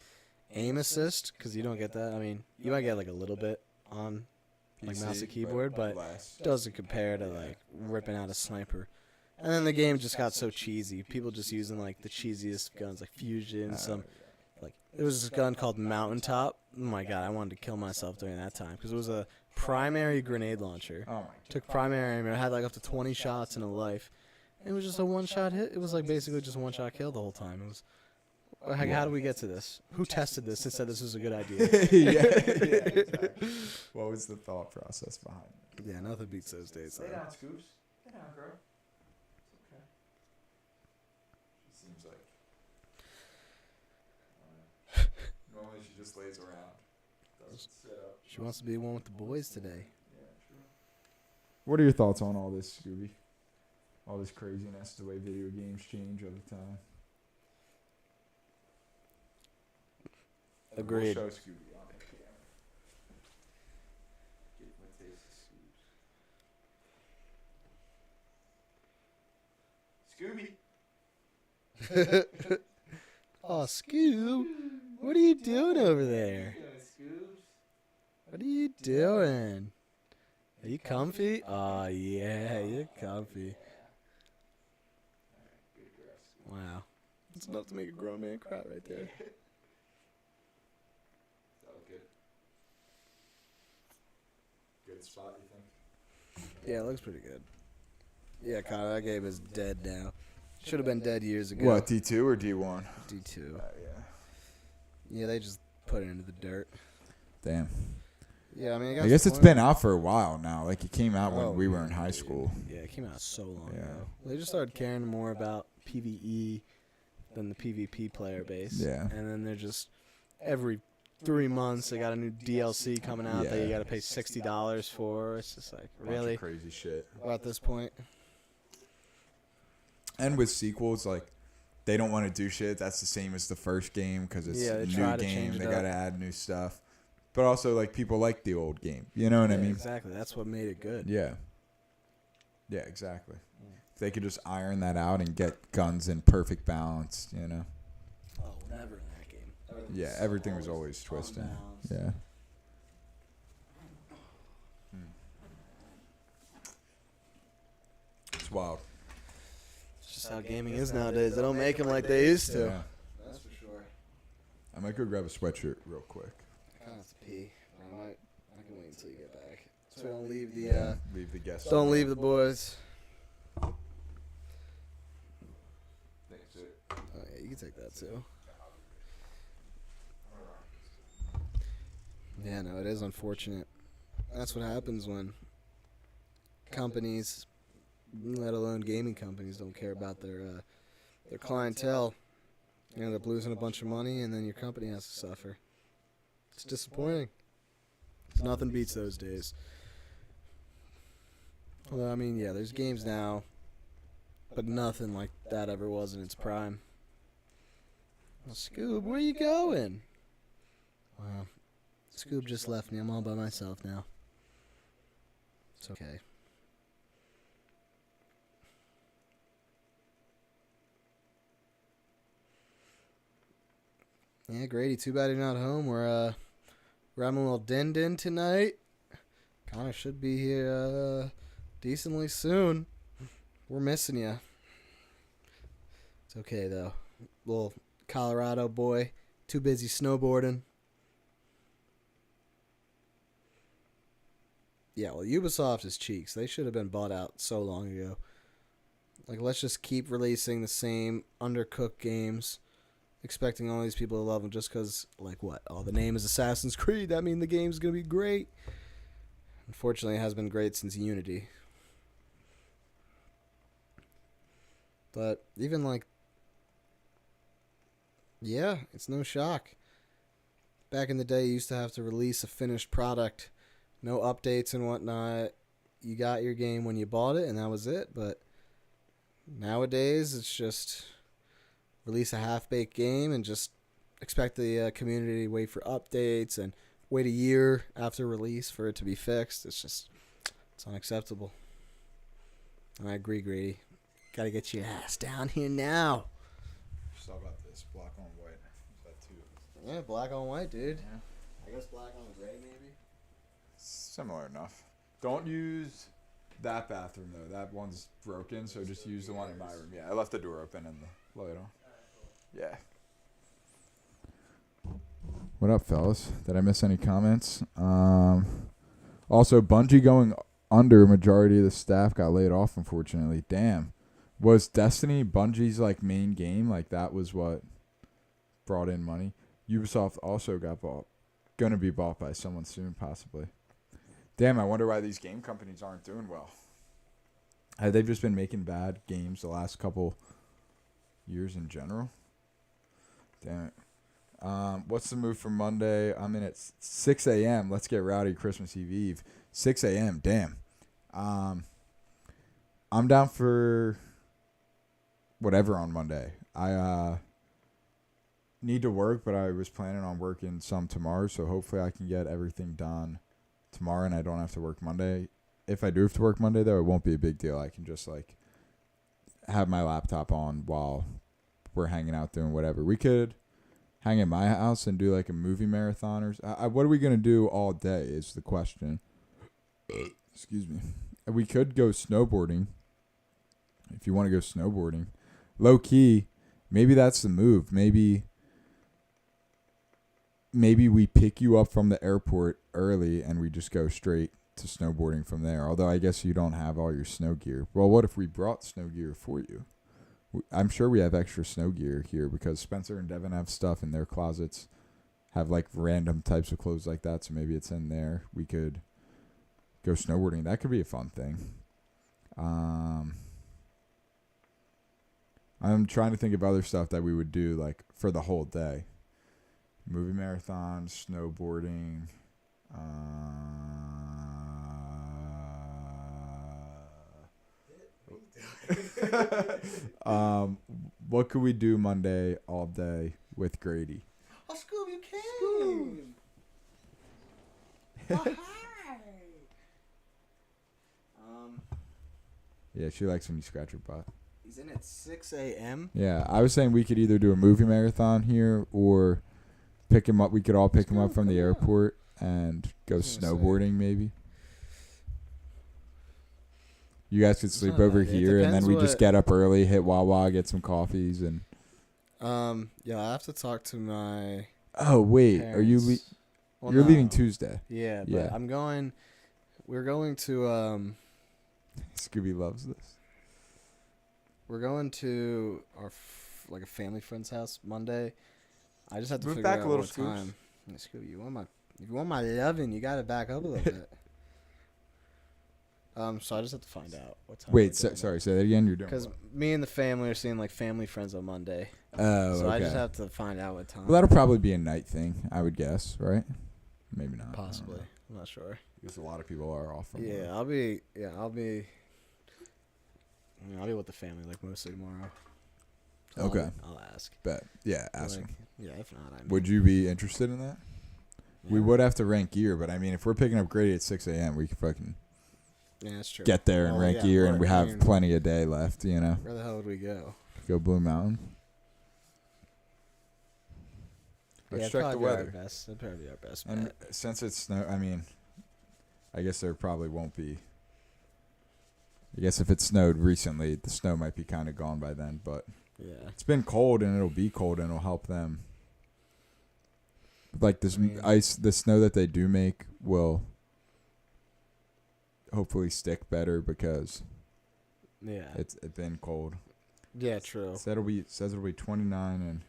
aim assist because you don't get that. I mean, you might get like a little bit on like mouse and keyboard, but it doesn't compare to like ripping out a sniper. And then the game just got so cheesy. People just using like the cheesiest guns, like Fusion. Like there was this gun called Mountaintop. Oh my god, I wanted to kill myself during that time because it was a primary grenade launcher. Oh my. Took primary aim. It had like up to 20 shots in a life. It was just a one-shot hit. It was like basically just a one-shot kill the whole time. It was. Like, how do we get to this? Who tested this and said this was a good idea? yeah, exactly. What was the thought process behind it? Yeah, nothing beats those days. Though. Scoops. Lay down, girl. It's okay. She seems like. Normally she just lays around. Doesn't sit up. She wants to be one with the boys today. Yeah, true. What are your thoughts on all this, Scooby? All this craziness, the way video games change all the time. Agreed. We'll show Scooby on the camera. Get my taste of Scoops. Scooby. Oh, Scoob, what are you doing over there? What are you doing? Are you comfy? Oh, yeah, you're comfy. Wow. That's enough to make a grown man cry right there. That was good. Good spot, you think? Yeah, it looks pretty good. Yeah, Connor, that game is dead now. Should have been dead years ago. What, D2 or D1? D2. Yeah. Yeah, they just put it into the dirt. Damn. Yeah, I mean, I guess it's been out for a while now. Like, it came out when Oh, we were in yeah, high dude. school. Yeah, it came out so long Yeah. ago. They just started caring more about PvE than the PvP player base. Yeah. And then they're just every 3 months they got a new DLC coming out that Yeah. you got to pay $60 for. It's just like, Bunch of really? crazy shit. Well, at this point. And with sequels, like, they don't want to do shit that's the same as the first game because it's Yeah, a they new try to game. change it They up. got to add new stuff. But also, like, people like the old game. You know what I Yeah, mean? exactly. That's what made it good. Yeah. Yeah, exactly. If they could just iron that out and get guns in perfect balance, you know? Oh, never in that game. Yeah, everything was always twisting. unbalanced. Yeah. It's wild. It's just how gaming is nowadays. They don't make them like they used to. Yeah. That's for sure. I might go grab a sweatshirt real quick. I kind of have to pee. I can wait until you get back. So we don't leave the Leave the guests. don't leave the boys. That's it. Oh yeah, you can take that too. Yeah, no, it is unfortunate. That's what happens when companies, let alone gaming companies, don't care about their clientele. You end up losing a bunch of money, and then your company has to suffer. It's disappointing. Nothing beats those days. Well, I mean, yeah, there's games now but nothing like that ever was in its prime. Well, Scoob, where you going? Wow. Scoob just left me. I'm all by myself now. It's okay. Yeah, Grady, too bad you're not home. We're having a little din-din tonight. Connor should be here decently soon. We're missing you. It's okay, though. Little Colorado boy, too busy snowboarding. Yeah, well, Ubisoft is cheeks. They should have been bought out so long ago. Like, let's just keep releasing the same undercooked games, expecting all these people to love them just because, like, what? Oh, the name is Assassin's Creed. That means the game's going to be great. Unfortunately, it has been great since Unity. But even, like, yeah, it's no shock. Back in the day, you used to have to release a finished product, no updates and whatnot. You got your game when you bought it, and that was it. But nowadays, it's just release a half-baked game and just expect the community to wait for updates and wait a year after release for it to be fixed. It's unacceptable. And I agree, Grady. Got to get your ass down here now. Just about this black on white. Is that too? Yeah, black on white, dude. Yeah. I guess black on gray, maybe. Similar enough. Don't use that bathroom though. That one's broken, so just use the one in my room. Yeah, I left the door open and the light on. Yeah. What up, fellas? Did I miss any comments? Also, Bungie going under. Majority of the staff got laid off, unfortunately. Damn. Was Destiny Bungie's like main game? Like that was what brought in money. Ubisoft also got bought. Gonna be bought by someone soon, possibly. Damn, I wonder why these game companies aren't doing well. Have they just been making bad games the last couple years in general? Damn it. What's the move for Monday? I'm in at 6 a.m. Let's get rowdy Christmas Eve. 6 a.m. Damn. I'm down for whatever on Monday. I need to work, but I was planning on working some tomorrow, so hopefully I can get everything done tomorrow and I don't have to work Monday. If I do have to work Monday, though, it won't be a big deal. I can just, like, have my laptop on while we're hanging out doing whatever. We could hang at my house and do, like, a movie marathon. What are we going to do all day is the question. Excuse me. We could go snowboarding if you want to go snowboarding. Low-key, maybe that's the move. Maybe we pick you up from the airport early and we just go straight to snowboarding from there. Although I guess you don't have all your snow gear. Well, what if we brought snow gear for you? I'm sure we have extra snow gear here because Spencer and Devin have stuff in their closets, have like random types of clothes like that. So maybe it's in there. We could go snowboarding. That could be a fun thing. I'm trying to think of other stuff that we would do like for the whole day. Movie marathon, snowboarding. What could we do Monday all day with Grady? Oh, Scoob, you came! Oh, hi! Yeah, she likes when you scratch her butt. He's in at 6 a.m. Yeah, I was saying we could either do a movie marathon here or pick him up. We could all pick him up from the airport and go snowboarding maybe. You guys could sleep over here, and then we just get up early, hit Wawa, get some coffees, and. Yeah, I have to talk to my. Oh wait, parents. are you? Well, You're no. leaving Tuesday. Yeah, but Yeah. I'm going. We're going to Scooby loves this. We're going to our like a family friend's house Monday. I just have to Move figure back out a little, what Scoops. time. Yeah, Scooby, if you want my loving, you gotta back up a little bit. So I just have to find out what time. Wait, sorry, say that again. You're doing. Because What? me and the family are seeing like family friends on Monday. Oh, So okay. I just have to find out what time. Well, that'll probably be a night thing, I would guess, right? Maybe not. Possibly. I'm not sure. Because a lot of people are off from. Yeah, work. I'll be I'll be with the family like mostly tomorrow. So Okay. I'll ask. Bet. Yeah, ask Like, him. yeah, if not, I mean, Would you be interested in that? We yeah. would have to rank gear, but I mean, if we're picking up Grady at 6 a.m., we could fucking Yeah, that's true. get there and Well, rank yeah, gear, or- and we I have mean, plenty of day left, you know? Where the hell would we go? Go Blue Mountain. Let's Yeah, check the probably be our weather. best. That'd probably be our best And bet. since it's snow, I mean, I guess there probably won't be. I guess if it snowed recently, the snow might be kind of gone by then, but Yeah. it's been cold and it'll be cold and it'll help them. Like this I mean- ice, the snow that they do make will hopefully stick better because Yeah. it's been cold. Yeah, true. Says it'll be 29 and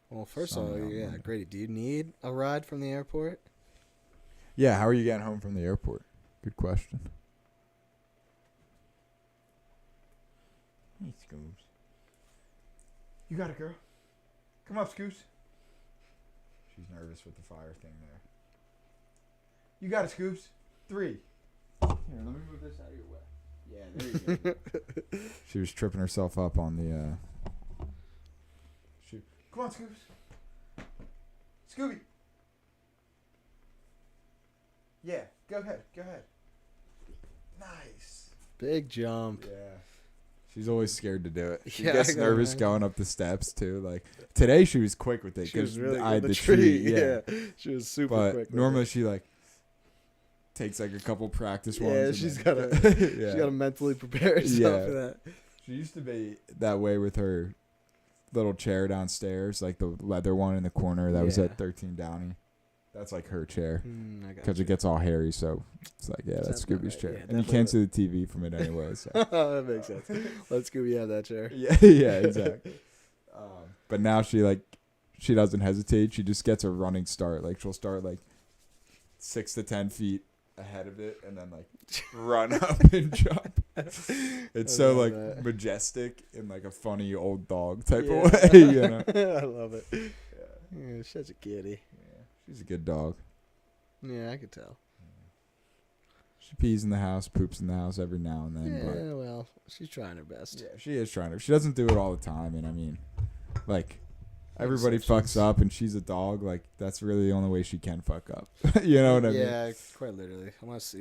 Well, first of all, Sunny on yeah, Monday. Grady, do you need a ride from the airport? yeah. How are you getting home from the airport? Good question. Hey, Scoops. You got it, girl. Come up, Scoops. She's nervous with the fire thing there. You got it, Scoops. 3. Here, let me move this out of your way. Yeah, there you go. She was tripping herself up on the. Shoot. Come on, Scoops. Scooby. Yeah, go ahead. Go ahead. Nice. Big jump. Yeah. She's always scared to do it. She Yeah, gets I can nervous imagine. going up the steps too. Like today, she was quick with it She was really I had good. the The tree. Yeah. Yeah. She was super But quick. with normally it. she like takes like a couple practice ones. Yeah, and she's then- gotta. yeah. She gotta mentally prepare herself Yeah. for that. She used to be that way with her little chair downstairs, like the leather one in the corner that was Yeah. at 13 Downey. That's like her chair I got because you. it gets all hairy. So it's like, yeah, that's Sounds about Scooby's right. chair, Yeah, and you can't see the TV from it anyway. So that makes sense. Let Scooby have that chair. yeah, yeah, exactly. But now she doesn't hesitate. She just gets a running start. Like she'll start like 6 to 10 feet ahead of it, and then like run up and jump. It's I so love like that. majestic in like a funny old dog type Yeah. of way, you know. I love it. Yeah, she's such a kitty. Yeah, she's a good dog. Yeah, I could tell. She pees in the house, poops in the house every now and then. Yeah, well, she's trying her best. But yeah, she is trying to. She doesn't do it all the time, and I mean, like, everybody fucks Exceptions. up, and she's a dog. Like, that's really the only way she can fuck up. You know what I mean? Yeah, quite literally. Unless,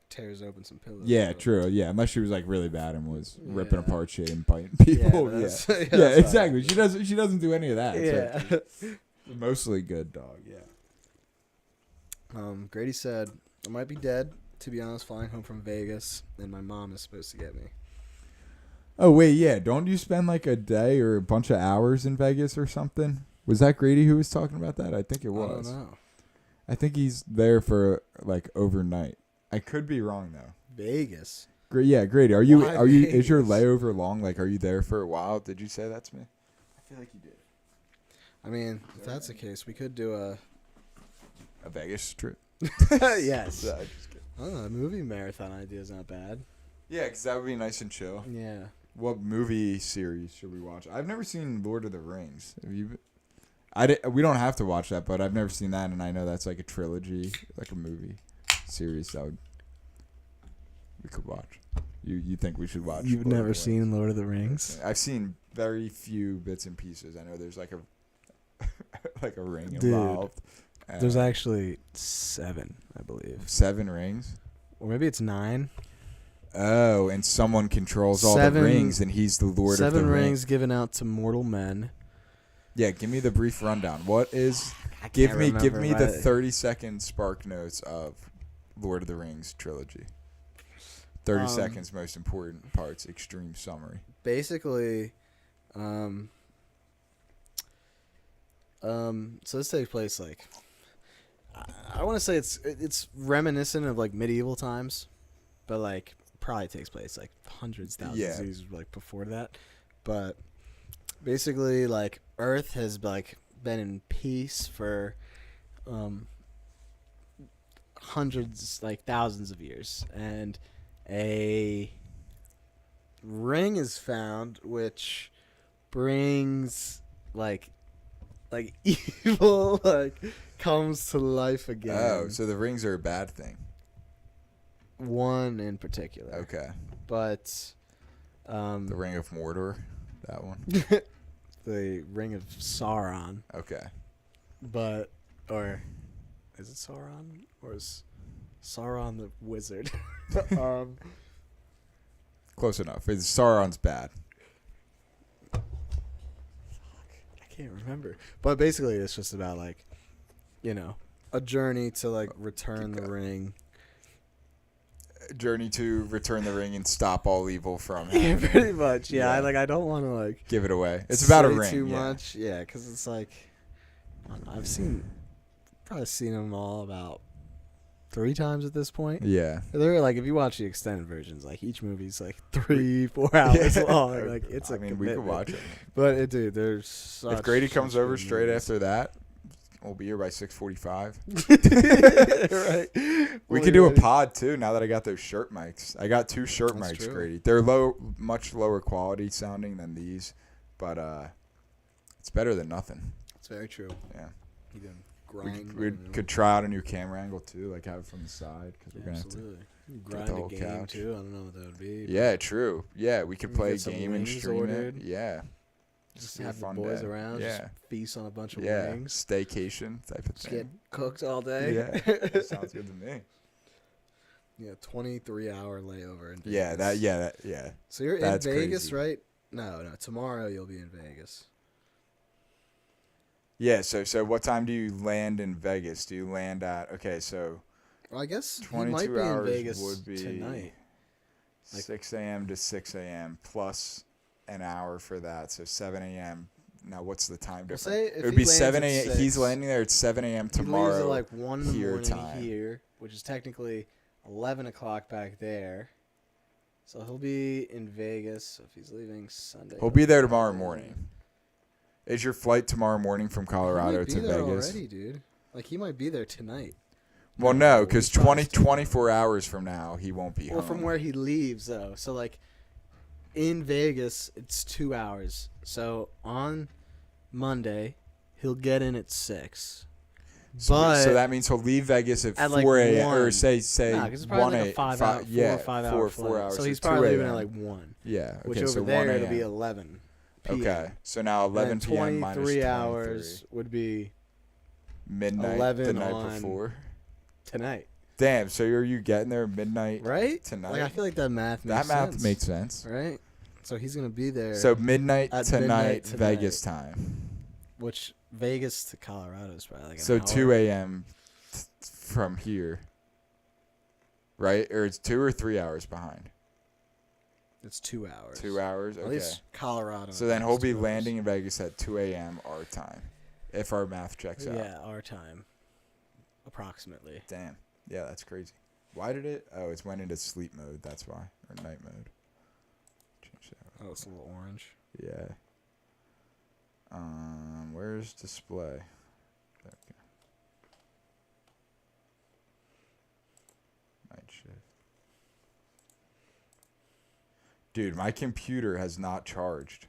tears open some pillows. Yeah, but- true. Yeah, unless she was like really bad and was ripping Yeah. apart shit and biting Yeah, people. but Yeah, that's- yeah, that's not exactly. happening. She doesn't do any of that. so Yeah. mostly good dog. Yeah. Grady said, I might be dead, to be honest, flying home from Vegas, and my mom is supposed to get me. Oh wait, yeah. Don't you spend like a day or a bunch of hours in Vegas or something? Was that Grady who was talking about that? I think it I don't was. know. I think he's there for like overnight. I could be wrong though. Vegas. Yeah, Grady. Are you? Why Are you? Is your Vegas? layover long? Like, are you there for a while? Did you say that to me? I feel like you did. I mean, if that's the case, we could do a... A Vegas trip. yes. No, just kidding. I don't know, a movie marathon idea is not bad. Yeah, because that would be nice and chill. Yeah. What movie series should we watch? I've never seen Lord of the Rings. Have you? We don't have to watch that, but I've never seen that, and I know that's like a trilogy, like a movie series that we could watch. You think we should watch? You've Lord of never the Rings? seen Lord of the Rings? I've seen very few bits and pieces. I know there's like a like a ring Dude, involved. There's actually 7, I believe. 7 rings. Or maybe it's 9. Oh, and someone controls all 7 the rings, and he's the Lord of the 7 Rings. rings given out to mortal men. Yeah, give me the brief rundown. What is? I Give can't me remember, the but- 30-second spark notes of Lord of the Rings trilogy. 30 Um, seconds, most important parts, extreme summary. Basically, so this takes place like I want to say it's reminiscent of like medieval times, but like probably takes place like hundreds, thousands Yeah. of years like before that. But basically, like Earth has like been in peace for hundreds, like thousands of years, and a ring is found which brings like evil like comes to life again. Oh, so the rings are a bad thing. One in particular. Okay. But The Ring of Mordor, that one. The Ring of Sauron, Okay. or is it Sauron or is Sauron the wizard? Close enough. Sauron's bad. I can't remember. But basically, it's just about like, a journey to like return the ring. Journey to return the ring and stop all evil from Yeah, happening. pretty much. Yeah, Yeah. I don't want to like Give it away. It's about a say ring. too yeah. much. Yeah, because it's like I've probably seen them all about 3 times at this point. Yeah. They're like, if you watch the extended versions, like each movie's like 3-4 hours long. Like it's I mean, we could commitment. watch it. But dude, there's such, If Grady comes such over good straight movies. after that, we'll be here by 6:45. Right. We could do a pod too. Now that I got those shirt mics, I got 2 shirt That's mics, true. Grady. They're much lower quality sounding than these, but it's better than nothing. It's very true. Yeah. You can We grind. could try out a new camera angle too, like have it from the side, because we're gonna have to. Absolutely. the Grind a whole game couch. too. I don't know what that would be. Yeah, true. Yeah, we could We play a get some game and wings stream ordered. it. Yeah. Just be a have the fun boys day. around. Yeah. Just feast on a bunch of Yeah. wings. Staycation type of Just get thing. cooked all day. Yeah. Sounds good to me. Yeah, 23-hour layover in Vegas. Yeah. So you're That's in Vegas, crazy. right? No. Tomorrow you'll be in Vegas. Yeah, so what time do you land in Vegas? Do you land at so Well, I guess you 22 might be in hours Vegas would be tonight. Like- 6 a.m. to 6 a.m. plus an hour for that, so 7 a.m. Now, what's the time Well, difference? say if It would he be lands 7 at a.m. 6, He's landing there at 7 a.m. He leaves tomorrow. at like 1 in the here morning time. here, which is technically 11 o'clock back there. So he'll be in Vegas. So if he's leaving Sunday, He'll be there tomorrow morning. Is your flight tomorrow morning from Colorado he to might be there Vegas? already, dude. Like he might be there tonight. Well, no, He because tries to. 24 hours from now, he won't be Well, home. from where he leaves though. So like in Vegas, it's 2 hours. So on Monday, he'll get in at 6. So that means he'll leave Vegas at At, like, 4 a.m. or 1. say Nah, 'cause it's 1 probably like a 8, 5 hour, 4 yeah, or 5 hour 4 flight. hours. So he's 2 probably leaving a.m. at like 1. Yeah. Okay, Which so over 1 there a.m. it'll be 11 p.m. Okay, so now And 11 then p.m. minus 23 23 hours would be midnight 11 the night on- before. tonight, Damn, so are you getting there midnight right? tonight? Like I feel like that math makes that math sense, makes sense. right? So he's gonna be there. So midnight At tonight, midnight Vegas time. which Vegas to Colorado is probably like an So hour. 2 a.m. From here. Right? Or it's 2 or 3 hours behind? It's 2 hours. 2 hours? At Okay. least Colorado. So then is he'll be 2 hours. landing in Vegas at 2 a.m. our time. If our math checks out. Yeah, our time, approximately. Damn. Yeah, that's crazy. Why did it? Oh, it's went into sleep mode. That's why. Or night mode. Change that. Oh, it's a little orange. Yeah. Where's display? There we go. Night shift. Dude, my computer has not charged.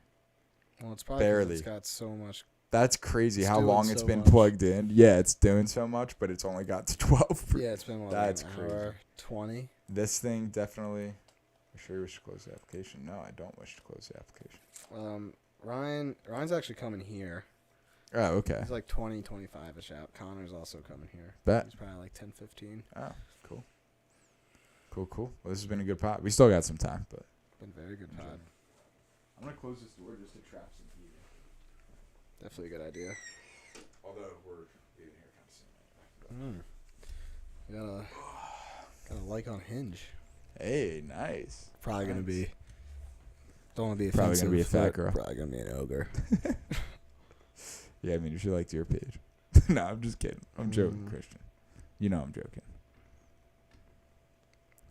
Well, it's probably 'cause Barely. it's got so much. That's crazy It's how doing long it's so been much. plugged in. Yeah, it's doing so much, but it's only got to 12. Yeah, it's been what, That's like an crazy. hour 20. This thing definitely. I sure you wish to close the application. No, I don't wish to close the application. Ryan's actually coming here. Oh, okay. He's like 20, 25-ish out. Connor's also coming here. Bet. He's probably like 10, 15. Oh, cool. Cool. Well, this has been a good pod. We still got some time, but. Been very good pod. I'm going to close this door just to trap some heat. Definitely a good idea. Although we're leaving here kind of soon. Got a like on Hinge. Hey, nice. Probably gonna Nice. be. Don't want to be Probably offensive. gonna be a fat but girl. Probably gonna be an ogre. Yeah, I mean, if you liked your page. No, I'm just kidding. I'm joking, Christian. You know I'm joking.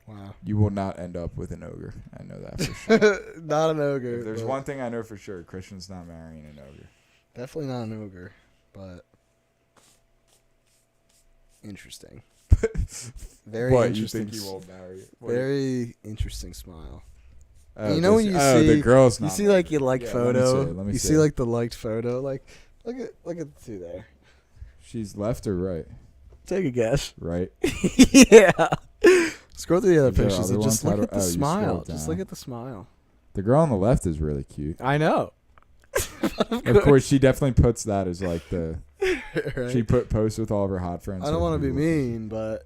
Wow. You will not end up with an ogre. I know that for sure. Not an ogre. If there's but one thing I know for sure, Christian's not marrying an ogre. Definitely not an ogre, but interesting. Very What, interesting. you think he won't marry it? What? Very interesting smile. Oh, You know when this- you oh, see the girl's You not see married. like your liked Yeah, photo. Let me You see. see like the liked photo. Like look at the two there. She's left or right? Take a guess. Right. Yeah. Scroll through the other Is there pictures other and just ones? How look do- at the oh, you smile. scrolled Just down. look at the smile. The girl on the left is really cute. I know. Of course, she definitely puts that as like the. Right? She posts with all of her hot friends. I don't so want to be people- mean, but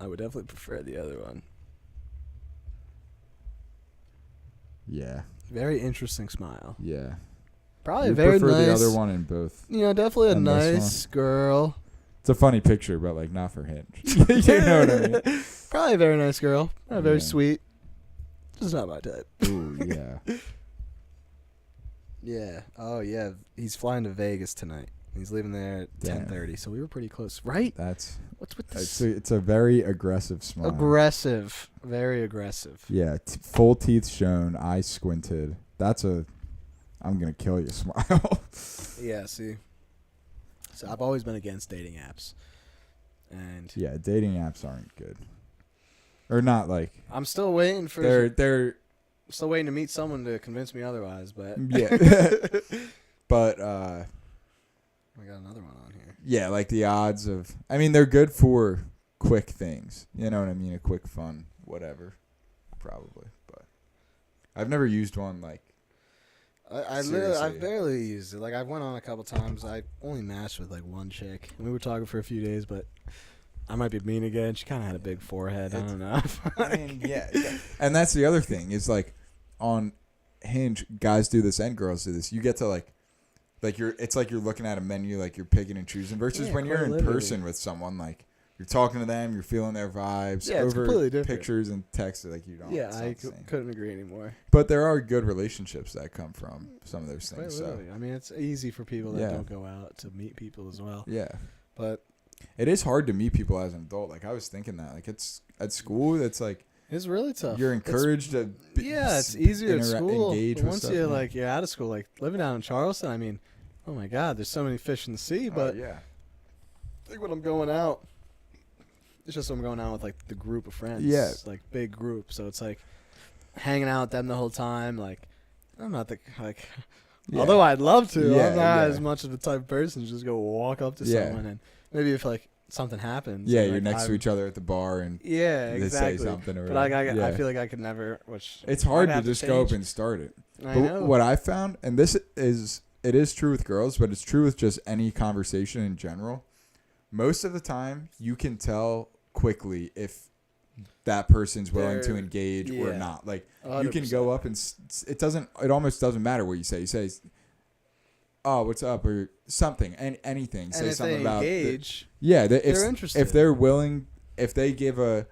I would definitely prefer the other one. Yeah, Very interesting smile. yeah. Probably You very prefer nice. the other one in both. Definitely a And this nice girl. It's a funny picture, but like not for Hinge. You know what I mean? Probably a very nice girl. Very Yeah. sweet. Just not my type. Ooh, yeah. Yeah. Oh yeah. He's flying to Vegas tonight. He's leaving there at Damn. 10:30. So we were pretty close, right? That's What's with this? it's a very aggressive smile. Aggressive. Very aggressive. Yeah, full teeth shown, eyes squinted. That's a I'm gonna kill you smile. Yeah. See. So I've always been against dating apps, and Yeah, dating apps aren't good, or not like I'm still waiting for. they're Still waiting to meet someone to convince me otherwise, but yeah, but we got another one on here. yeah, like the odds of I mean they're good for quick things. You know what I mean? A quick fun whatever, probably. But I've never used one like. I Seriously. barely used it. Like I went on a couple times. I only matched with like one chick. We were talking for a few days, but I might be mean again. She kind of had a big forehead. I don't know. I mean, yeah. And that's the other thing is like on Hinge, guys do this and girls do this. You get to like it's like you're looking at a menu, like you're picking and choosing. Versus Yeah, when you're quite in literally. person with someone, like you're talking to them, you're feeling their vibes. Yeah, it's over completely different. pictures and text, like you don't. Yeah, it's I not the same. couldn't agree anymore. But there are good relationships that come from some of those Quite things. So literally. I mean, it's easy for people that Yeah. don't go out to meet people as well. yeah, But it is hard to meet people as an adult. Like I was thinking that, like it's at school, it's like it's really tough. you're It's- encouraged to. Yeah, it's easier at school. Engage But with once stuff, you're yeah. like you're out of school, like living down in Charleston, I mean, oh my God, there's so many fish in the sea. But Oh, yeah. I think when I'm going out, it's just I'm going out with like the group of friends. Yeah. Like big group. So it's like hanging out with them the whole time. Like I'm not the like. Yeah. Although I'd love to, Yeah, I'm not yeah. as much of the type of person to just go walk up to Yeah. someone and maybe if like something happens. Yeah, and, you're like, next to each other at the bar and Yeah, they exactly. say something or But like, I yeah. feel like I could never. Which It's hard I'd to have just go up change. and start it. I But know. what I found, and it is true with girls, but it's true with just any conversation in general. Most of the time, you can tell quickly if that person's willing to They're- engage or yeah. not. Like you can 100%. go up and it almost doesn't matter what you say. You say, "Oh, what's up?" or something, and anything. And Say if something they about engage, yeah. they're interested. If they're willing, if they give a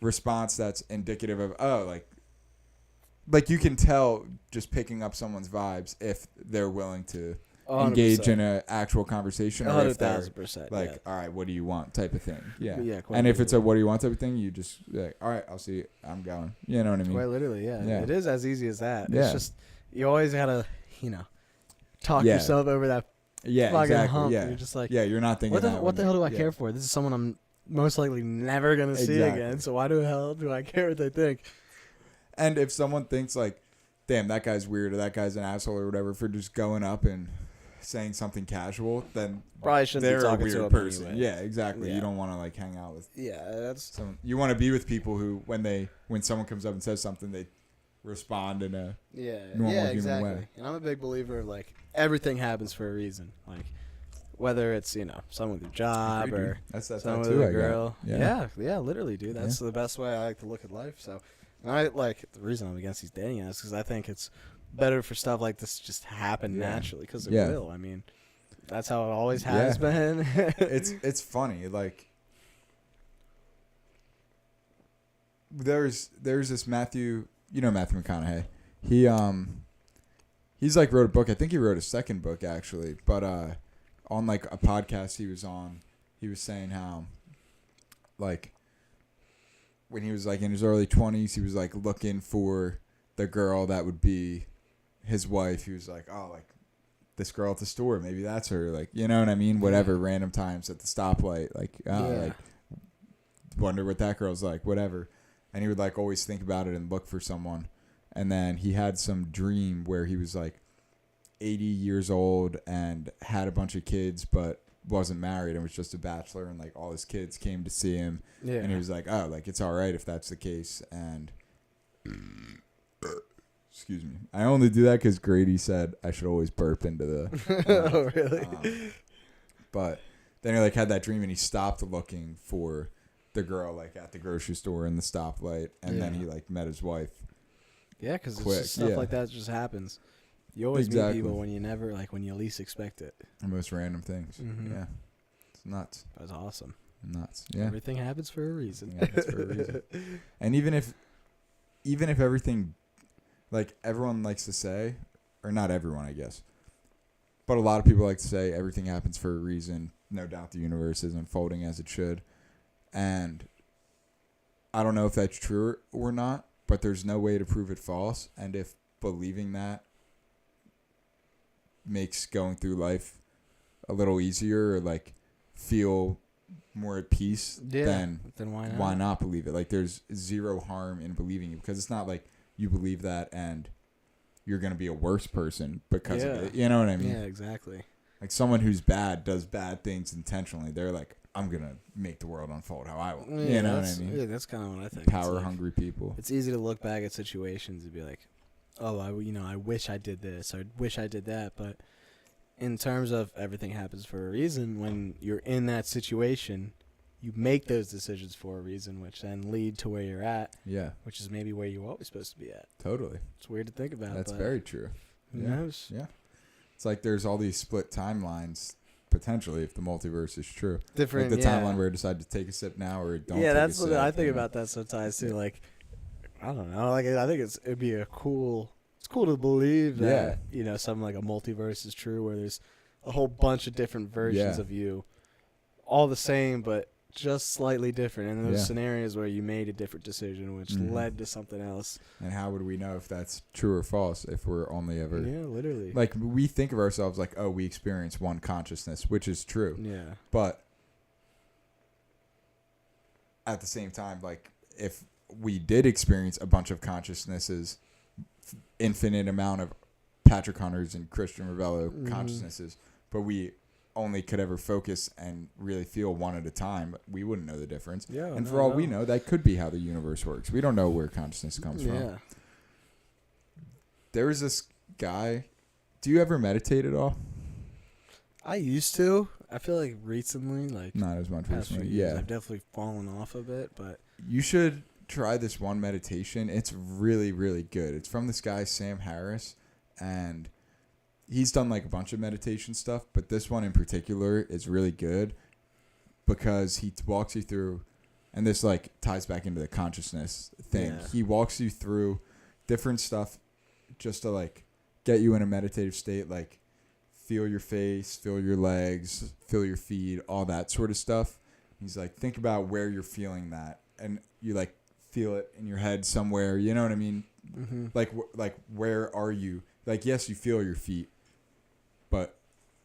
response that's indicative of like you can tell just picking up someone's vibes if they're willing to engage in an actual conversation or if they're 100,000%. like, yeah. all right, what do you want type of thing. Yeah. Yeah, quite And if it's a literally. what do you want type of thing, you just like, all right, I'll see you. I'm going. You know what I mean? Quite literally, yeah. Yeah. It is as easy as that. Yeah. It's just you always gotta, talk Yeah. yourself over that Yeah, fucking exactly. hump. Yeah. You're just like, Yeah, you're not thinking what the that what the when hell do I yeah. care for? This is someone I'm most likely never gonna see Exactly. again. So why the hell do I care what they think? And if someone thinks like, damn, that guy's weird or that guy's an asshole or whatever for just going up and saying something casual, then Probably shouldn't be they're a talking weird to 'em person. anyway. Yeah, exactly. Yeah. You don't want to like hang out with Yeah, that's someone. You want to be with people who, when someone comes up and says something, they respond in a normal human exactly. way. And I'm a big believer of like everything happens for a reason. Like whether it's someone with a job Agreed, dude. or that's someone tattoo with I a got. girl. Yeah. Yeah, literally, dude. That's the best way I like to look at life. So, and I like the reason I'm against these dating apps because I think it's better for stuff like this to just happen Yeah. naturally because it Yeah. will. I mean, that's how it always has been. It's funny like there's this Matthew McConaughey. He's like wrote a book. I think he wrote a second book actually, but on like a podcast he was on, he was saying how like when he was like in his early 20s, he was like looking for the girl that would be his wife. He was like, oh, like this girl at the store, maybe that's her. Like, you know what I mean? Whatever, random times at the stoplight, like, like wonder what that girl's like, whatever. And he would like always think about it and look for someone. And then he had some dream where he was like 80 years old and had a bunch of kids, but wasn't married and was just a bachelor, and like all his kids came to see him. Yeah. And he was like, oh, like it's all right if that's the case. And Excuse me. I only do that because Grady said I should always burp into the. Oh, really? But then he like had that dream and he stopped looking for the girl like at the grocery store in the stoplight, and then Yeah. he like met his wife. Yeah, because Quick, stuff yeah. like that just happens. You always meet Exactly. people when you never, like, when you least expect it. The most random things. Mhm. Yeah, it's nuts. That was awesome. Nuts. Yeah. Everything happens for a reason. Everything happens for a reason. And even if everything, like everyone likes to say, or not everyone, I guess, but a lot of people like to say everything happens for a reason. No doubt the universe is unfolding as it should. And I don't know if that's true or not, but there's no way to prove it false. And if believing that makes going through life a little easier or like feel more at peace, then why not? why not believe it? Like there's zero harm in believing it, because it's not like you believe that and you're going to be a worse person because of Yeah. it. You know what I mean? Yeah, exactly. Like someone who's bad does bad things intentionally. They're like, I'm going to make the world unfold how I want. Yeah, You know what I that's- mean? Yeah, that's kind of what I think. Power hungry people. It's easy to look back at situations and be like, oh, I wish I did this, or I wish I did that. But in terms of everything happens for a reason, when you're in that situation, you make those decisions for a reason, which then lead to where you're at, Yeah, which is maybe where you're always supposed to be at. totally. It's weird to think about. That's but very true. Who Yeah. knows? Yeah. It's like there's all these split timelines, potentially, if the multiverse is true. Different. Like the yeah. timeline where I decide to take a sip now or don't Yeah, take that's a what sip. I think you know? about that sometimes too. Like, I don't know. Like, I think it'd be it's cool to believe that something like a multiverse is true, where there's a whole bunch of different versions Yeah. of you, all the same but just slightly different. And those Yeah. scenarios where you made a different decision, which Mhm. led to something else. And how would we know if that's true or false if we're only ever Yeah, literally. like we think of ourselves like, oh, we experience one consciousness, which is true. Yeah. But at the same time, like if we did experience a bunch of consciousnesses, infinite amount of Patrick Hunters and Christian Ravello Mhm. consciousnesses, but we only could ever focus and really feel one at a time, we wouldn't know the difference. Yeah. And for all we know, that could be how the universe works. We don't know where consciousness comes from. Yeah. There was this guy. Do you ever meditate at all? I used to. I feel like recently, like Not as much past few recently. years, Yeah. I've definitely fallen off a bit, but You should try this one meditation. It's really, really good. It's from this guy, Sam Harris, and he's done like a bunch of meditation stuff, but this one in particular is really good because he walks you through, and this like ties back into the consciousness thing. Yeah. He walks you through different stuff just to like get you in a meditative state, like feel your face, feel your legs, feel your feet, all that sort of stuff. He's like, think about where you're feeling that, and you like feel it in your head somewhere. You know what I mean? mm-hmm. Like where are you? Like, yes, you feel your feet, but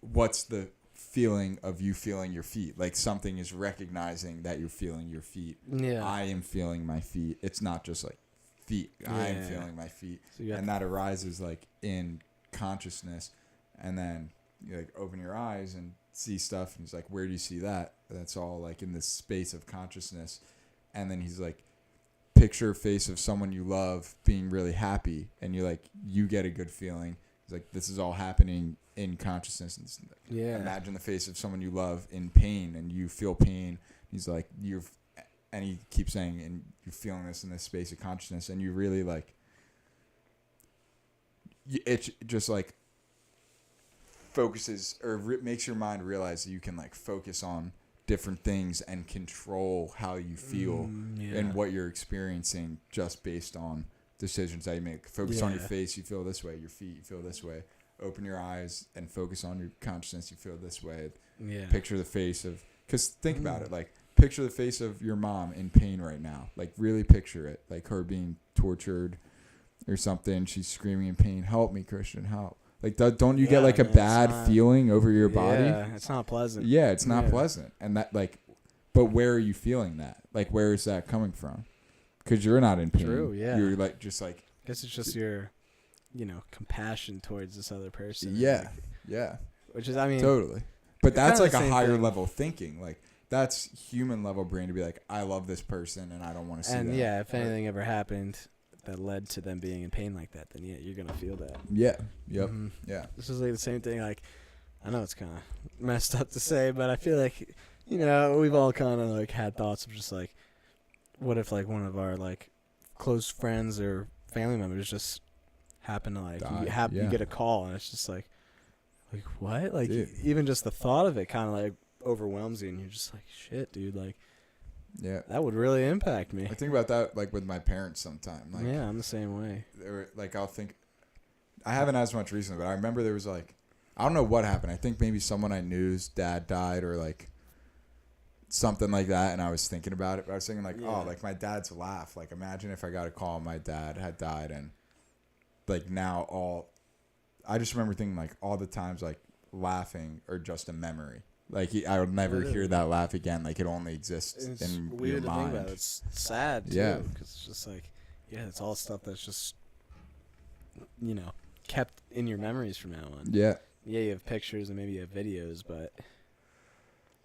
what's the feeling of you feeling your feet? Like something is recognizing that you're feeling your feet. Yeah. I am feeling my feet. It's not just like feet. I am Yeah. feeling my feet, So you got and that arises like in consciousness, and then you like open your eyes and see stuff, and he's like, where do you see that? That's all like in this space of consciousness. And then he's like, picture a face of someone you love being really happy, and you get a good feeling. He's like, this is all happening in consciousness. And yeah. imagine the face of someone you love in pain, and you feel pain. He's like, and he keeps saying, and you're feeling this in this space of consciousness, and you really like, it just like focuses or makes your mind realize that you can like focus on different things and control how you feel yeah. and what you're experiencing just based on decisions that you make. Focus on your Yeah. face, you feel this way. Your feet, you feel this way. Open your eyes and focus on your consciousness, you feel this way. Yeah. Picture the face of, because think about Mm. it, like picture the face of your mom in pain right now. Like really picture it, like her being tortured or something. She's screaming in pain. Help me, Christian, help. Like, don't you get Yeah, like a man, it's bad not- feeling over your body? Yeah, it's not pleasant. Yeah, it's not Yeah. pleasant. And that like, but where are you feeling that? Like, where is that coming from? Because you're not in pain. True, yeah. You're like, just like, I guess it's just your, compassion towards this other person. yeah, Like, yeah, which is, I mean, totally. But it's that's kinda like the a same higher thing. level thinking. Like, that's human level brain to be like, I love this person and I don't want to see and them. yeah, if anything ever happened, that led to them being in pain like that, then yeah, you're gonna feel that. Yeah. Yep. Mhm. Yeah. This is like the same thing. Like, I know it's kind of messed up to say, but I feel like, you know, we've all kind of like had thoughts of just like, what if like one of our like close friends or family members just happen to like you Yeah. get a call and it's just like what? Like Dude. even just the thought of it kind of like overwhelms you, and you're just like, shit, dude. Like Yeah. that would really impact me. I think about that like with my parents sometime. Like, Yeah, I'm the same way. like I'll think. I haven't as much recently, but I remember there was like, I don't know what happened. I think maybe someone I knew's dad died or like something like that, and I was thinking about it. But I was thinking like, Yeah. oh, like my dad's laugh. Like imagine if I got a call, and my dad had died, and like now all. I just remember thinking like all the times like laughing are just a memory. Like I would never hear that laugh again. Like it only exists It's in your weird to think mind. about. It's sad too, Yeah. because it's just like, yeah, it's all stuff that's just, you know, kept in your memories from now on. Yeah. Yeah, you have pictures and maybe you have videos, but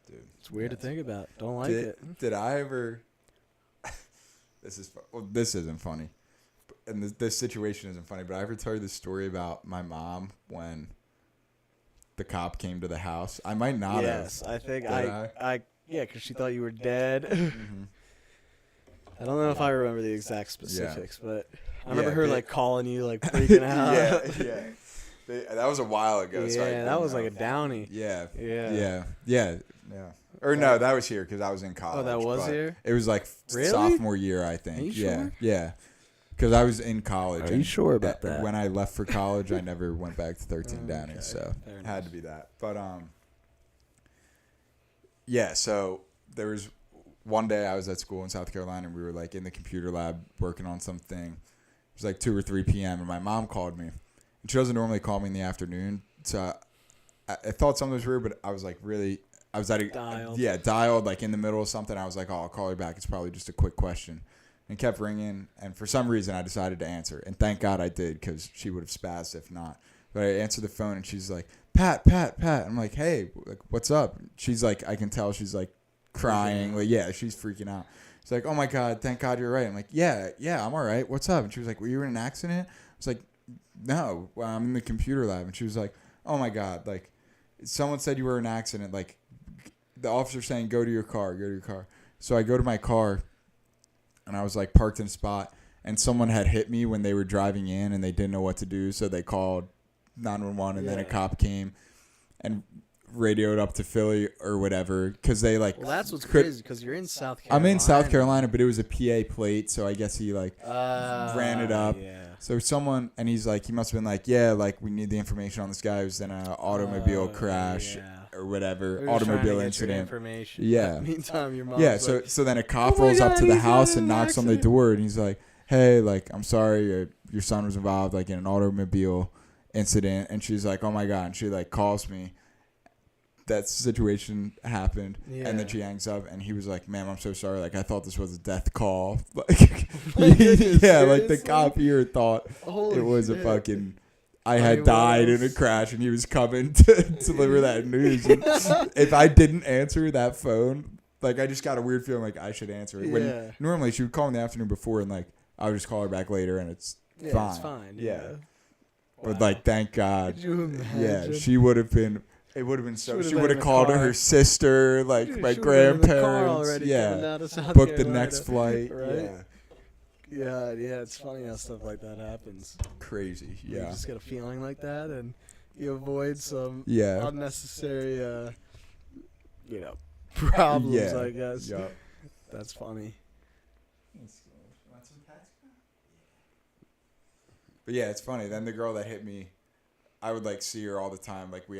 Dude, it's weird to yeah. think about. Don't like did, it. Did I ever? This isn't funny, and this situation isn't funny. But I ever tell you the story about my mom when the cop came to the house? I might not Yes, have. I think Did I yeah, because she thought you were dead. Mm-hmm. I don't know if I remember the exact specifics, but I remember Yeah, her they- like calling you, like freaking out. yeah. That was a while ago. So I Yeah, that was like a couldn't downy. Yeah. Yeah. Yeah. Or no, that was here because I was in college. Oh, that was but here? It was like Really? sophomore year, I think. Are you yeah. sure? Yeah. Because I was in college. Are you and sure about that? When I left for college, I never went back to 13 Oh, Downey, okay. so Fair it had enough. to be that. But yeah. So there was one day I was at school in South Carolina, and we were like in the computer lab working on something. It was like 2 or 3 p.m. and my mom called me, and she doesn't normally call me in the afternoon, so I thought something was weird, but I was like really. I was at a Dialed. dialed like in the middle of something. I was like, oh, I'll call her back. It's probably just a quick question. And kept ringing, and for some reason I decided to answer. And thank God I did, because she would have spazzed if not. But I answered the phone, and she's like, Pat. I'm like, hey, like, what's up? She's like, I can tell she's like crying. Like, yeah, she's freaking out. She's like, oh my God, thank God you're right. I'm like, yeah, I'm all right. What's up? And she was like, were you in an accident? I was like, no, well, I'm in the computer lab. And she was like, oh my God, like, someone said you were in an accident. Like, the officer's saying, go to your car. So I go to my car, and I was like parked in a spot, and someone had hit me when they were driving in, and they didn't know what to do, so they called 911, and then a Yeah. cop came and radioed up to Philly or whatever, because they like. Well, that's what's could- crazy, because you're in South Carolina. I'm in South Carolina, but it was a PA plate, so I guess he like ran it up. Yeah. So someone, and he's like, he must have been like, yeah, like we need the information on this guy who's in an automobile crash yeah. or whatever, They're just trying to automobile get your incident. Information. Yeah. Meantime, your mom's Yeah, like, so then a cop "Oh my rolls up God, to the he's house in and an knocks on the accident." door, and he's like, hey, like, I'm sorry, your son was involved, like, in an automobile incident. And she's like, oh my God. And she, like, calls me. That situation happened. And Yeah. then she hangs up, and he was like, ma'am, I'm so sorry. Like, I thought this was a death call. Like, goodness, yeah, like, the seriously? cop here thought Holy it was a shit. fucking... I I had mean, what died in a else? crash, and he was coming to deliver that news. And if I didn't answer that phone, like, I just got a weird feeling like I should answer it. Yeah. When normally she would call in the afternoon before, and like I would just call her back later, and it's Yeah, fine. it's fine. Yeah. But Wow. like, thank God. Could you imagine? Yeah, she would have been. It would have been so. would've She been would in have the called car. her sister, like Dude, my she would've been in the car grandparents. already coming Yeah, down to South book the Carolina. next flight. Right? Yeah, Yeah, it's funny how stuff like that happens. crazy. You Yeah, just get a feeling like that, and you avoid some yeah, unnecessary, problems. Yeah. I guess. yeah. That's funny. But yeah, it's funny. Then the girl that hit me, I would like see her all the time. Like we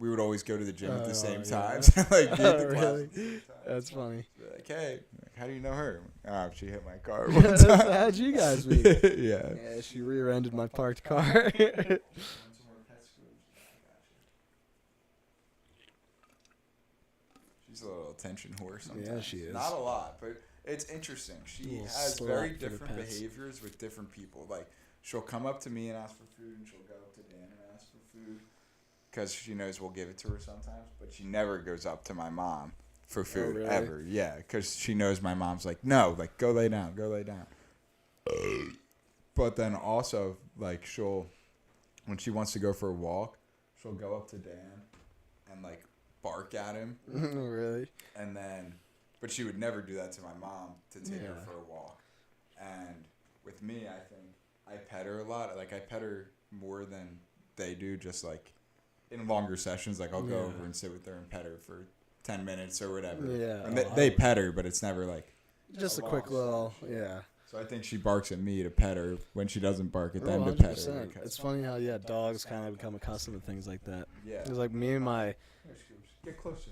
would always go to the gym at the same yeah. time. Like be at the class Really? at the same time. That's funny. Be like, hey, how do you know her? Oh, she hit my car. one That's- time. How'd you guys meet? Yeah. Yeah, she rear-ended my parked car. She's a little attention whore sometimes. Yeah, she is. Not a lot, but it's interesting. She Little has slut very for the different pets. behaviors with different people. Like, she'll come up to me and ask for food, and she'll go up to Dan and ask for food because she knows we'll give it to her sometimes. But she never goes up to my mom for food, really? ever. Yeah, because she knows my mom's like, no, like, go lay down, go lay down. But then also, like, when she wants to go for a walk, she'll go up to Dan and, like, bark at him. Really? And then, but she would never do that to my mom to take her for a walk. And with me, I think I pet her a lot. Like, I pet her more than they do, just, like, in longer sessions. Like, I'll go over and sit with her and pet her for 10 minutes or whatever. Yeah. And they pet her, but it's never, like, Just a quick little, yeah. so I think she barks at me to pet her when she doesn't bark at them Oh, to pet 100%. her. because- It's funny how dogs kind of become accustomed to things like that. Yeah. It's like me and my closer.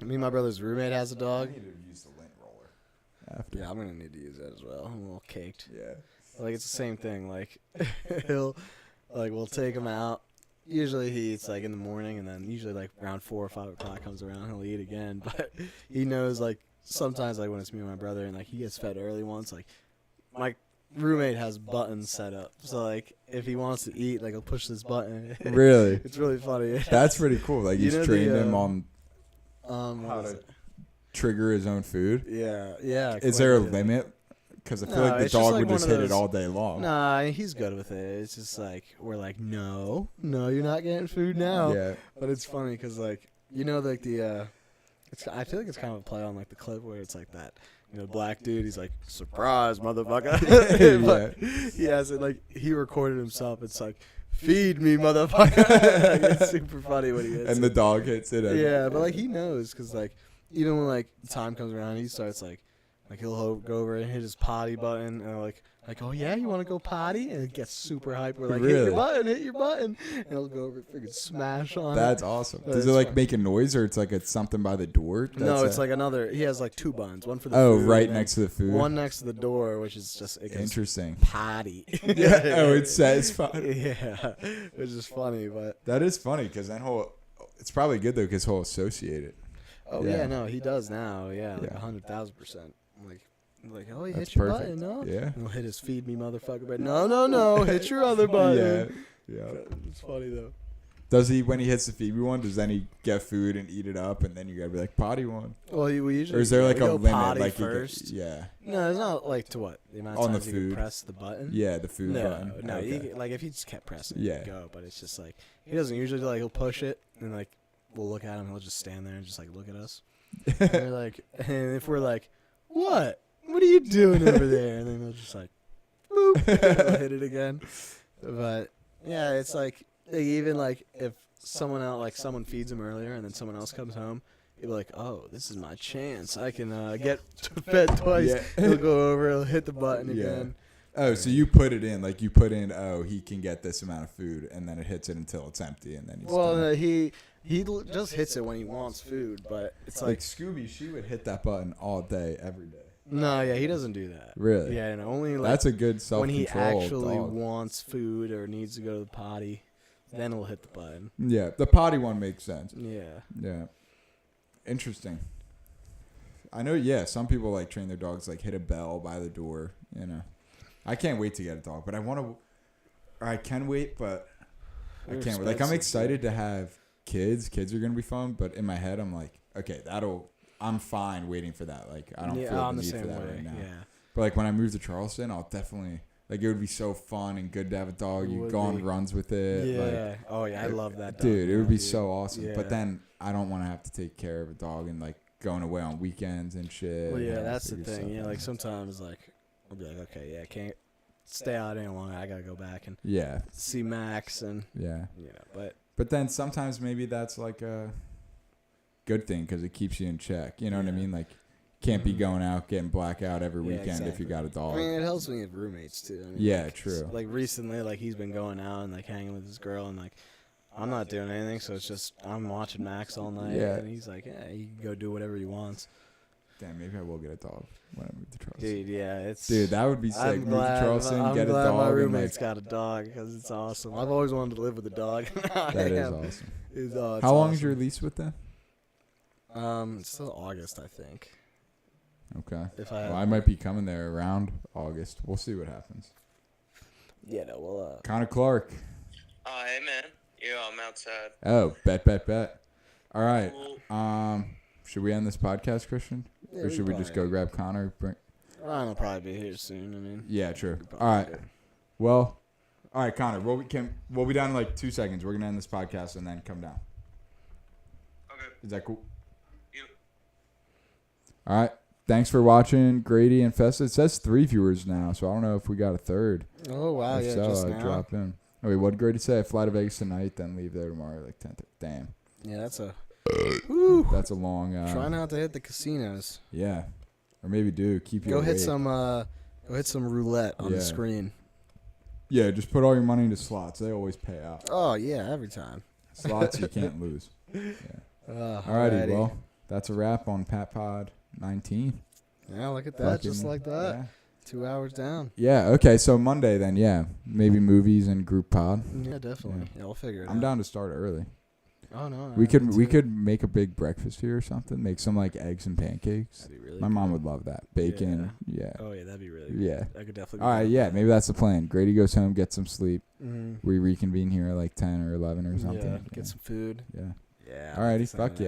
brother's roommate has a I dog. need to use the lint roller. After. Yeah, I'm gonna need to use that as well. I'm a little caked. Yeah. Like it's the same thing. Like we'll take him out. Usually he eats like in the morning, and then usually like around 4 or 5 o'clock comes around, he'll eat again. But he knows like sometimes like when it's me and my brother, and like he gets fed early once, like my roommate has buttons set up, so like if he wants to eat, like he'll push this button. Really? It's really funny. That's pretty cool. Like You he's know trained the, him on What is to it? trigger his own food. Yeah. Is there a quite limit? Because I feel No, like the it's just dog like would one just of hit it those- all day long. Nah, he's good with it. It's just like we're like, no, you're not getting food now. Yeah. But it's funny because like like the, I feel like it's kind of a play on like the clip where it's like that, black dude. He's like, surprise, motherfucker. But he has it like he recorded himself. It's like, feed me, motherfucker. Like, it's super funny when he hits And it. the dog hits it. Yeah, but like he knows because like even when like time comes around, he starts like he'll go over and hit his potty button and like oh yeah, you want to go potty, and it gets super hype. We're like, Really? hit your button, and he'll go over and freaking smash on That's it. awesome. But Does it's it like fun. make a noise, or it's like it's something by the door? No, That's it's like another. He has like 2 buttons, one for the oh, food right and then next to the food. one next to the door, which is just it goes Interesting. potty. Yeah. Oh, it says fun. Yeah, which is funny, but That is funny because then it's probably good though because he'll associate it. yeah, no, he does now. Yeah, like Yeah. 100,000%. Like, oh, he That's hit your perfect. button, no? Yeah. He'll hit his feed me, motherfucker, but no, hit your other button. Yeah. Yeah. It's funny though. Does he, when he hits the feed me one, does then he get food and eat it up, and then you gotta be like potty one? Well, we usually. Or is there like we a go limit? potty Like first. yeah. No, it's not like to what the amount of On the times you can food. press the button. Yeah, the food No, button. no. Okay. Like if he just kept pressing, Yeah. he'd go. But it's just like he doesn't usually like he'll push it and like we'll look at him. He'll just stand there and just like look at us. And we're like, and if we're like, what? What are you doing over there? And then he'll just like, boop, he'll hit it again. But yeah, it's like even like if someone feeds him earlier and then someone else comes home, he'll be like, oh, this is my chance. I can get fed twice. Yeah. He'll go over, he'll hit the button Yeah. again. Oh, so you put it in, like you put in, oh, he can get this amount of food, and then it hits it until it's empty, and then he's Well, done. he just hits it when he wants food, but it's Like like Scooby, she would hit that button all day, every day. no, yeah, he doesn't do that. Really? Yeah, and only like That's a good when he self-control actually dog. wants food or needs to go to the potty, then he'll hit the button. Yeah, the potty one makes sense. Yeah. Yeah. Interesting. I know, yeah, some people like train their dogs like hit a bell by the door, I can't wait to get a dog, but I can wait, but I They're can't wait. Like I'm expensive, excited to have kids. Kids are going to be fun, but in my head I'm like, okay, I'm fine waiting for that. Like I don't feel I'm the the need for same that way. right now. Yeah. But like when I move to Charleston, I'll definitely like it would be so fun and good to have a dog. You Would go on be. runs with it. Yeah. Like, Oh yeah, I love that. Dog dude, it now, would be dude. so awesome. Yeah. But then I don't want to have to take care of a dog and like going away on weekends and shit. Well, and yeah, having to that's the figure thing. stuff Yeah, out. like sometimes like I'll be like, okay, yeah, I can't stay out any longer. I gotta go back and Yeah, see Max and yeah. but But then sometimes maybe that's like a good thing because it keeps you in check. You know what I Yeah. mean? Like, can't be Mhm. going out getting blackout every Yeah, weekend if you exactly. got a dog. I mean, it helps when you have roommates too. I mean, Yeah, like, true. Like recently, like he's been going out and like hanging with his girl, and like I'm not doing anything, so it's just I'm watching Max all night. Yeah. And he's like, yeah, he can go do whatever he wants. Damn, maybe I will get a dog when I move to Charleston. Dude, yeah, it's. Dude, that would be sick. I'm Move glad, to Charleston, I'm get a glad dog. my and, roommate's like, got a dog because it's awesome. I've always wanted to live with a dog. that is awesome. It's How long is awesome. your lease with them? It's still August, I think. Okay. If I. Well, I might be coming there around August. We'll see what happens. Yeah, no, well, Connor Clark. Hey man, yeah, I'm outside. Oh, bet. All right. Cool. Should we end this podcast, Christian? yeah, Or we should we just go probably- grab Connor? Ryan will probably be here soon. I mean, Yeah, true. could probably All right. do it. Well, all right, Connor. We'll be down in like 2 seconds. We're gonna end this podcast and then come down. Okay. Is that cool? You. All right. Thanks for watching Grady and Festa. It says 3 viewers now, so I don't know if we got a third. Oh wow, If yeah, so, just I'd now. drop in. Oh, wait, what did Grady say? I fly to Vegas tonight, then leave there tomorrow, like 10. Damn, Yeah, that's a. Woo. that's a long. Try not to hit the casinos. Yeah, or maybe do keep you. Go hit awake. some. Go hit some roulette on Yeah. the screen. Yeah, just put all your money into slots. They always pay out. Oh yeah, every time. Slots you can't lose. Yeah. Alrighty, well, that's a wrap on Pat Pod 19. Yeah, look at that, just Fucking- like that. Yeah. 2 hours down. Yeah, okay, so Monday then, yeah. Maybe movies and group pod. Yeah, definitely. Yeah, we'll figure it out. I'm down to start early. Oh no. We could make a big breakfast here or something. Make some like eggs and pancakes. That'd be really My mom would love that. Bacon, yeah. Oh yeah, that'd be really good. Yeah. I could definitely. All right, yeah, maybe that's the plan. Grady goes home, gets some sleep. Mm-hmm. We reconvene here at like 10 or 11 or something. Yeah, get some food. Yeah. Yeah. Alrighty, fuck yeah.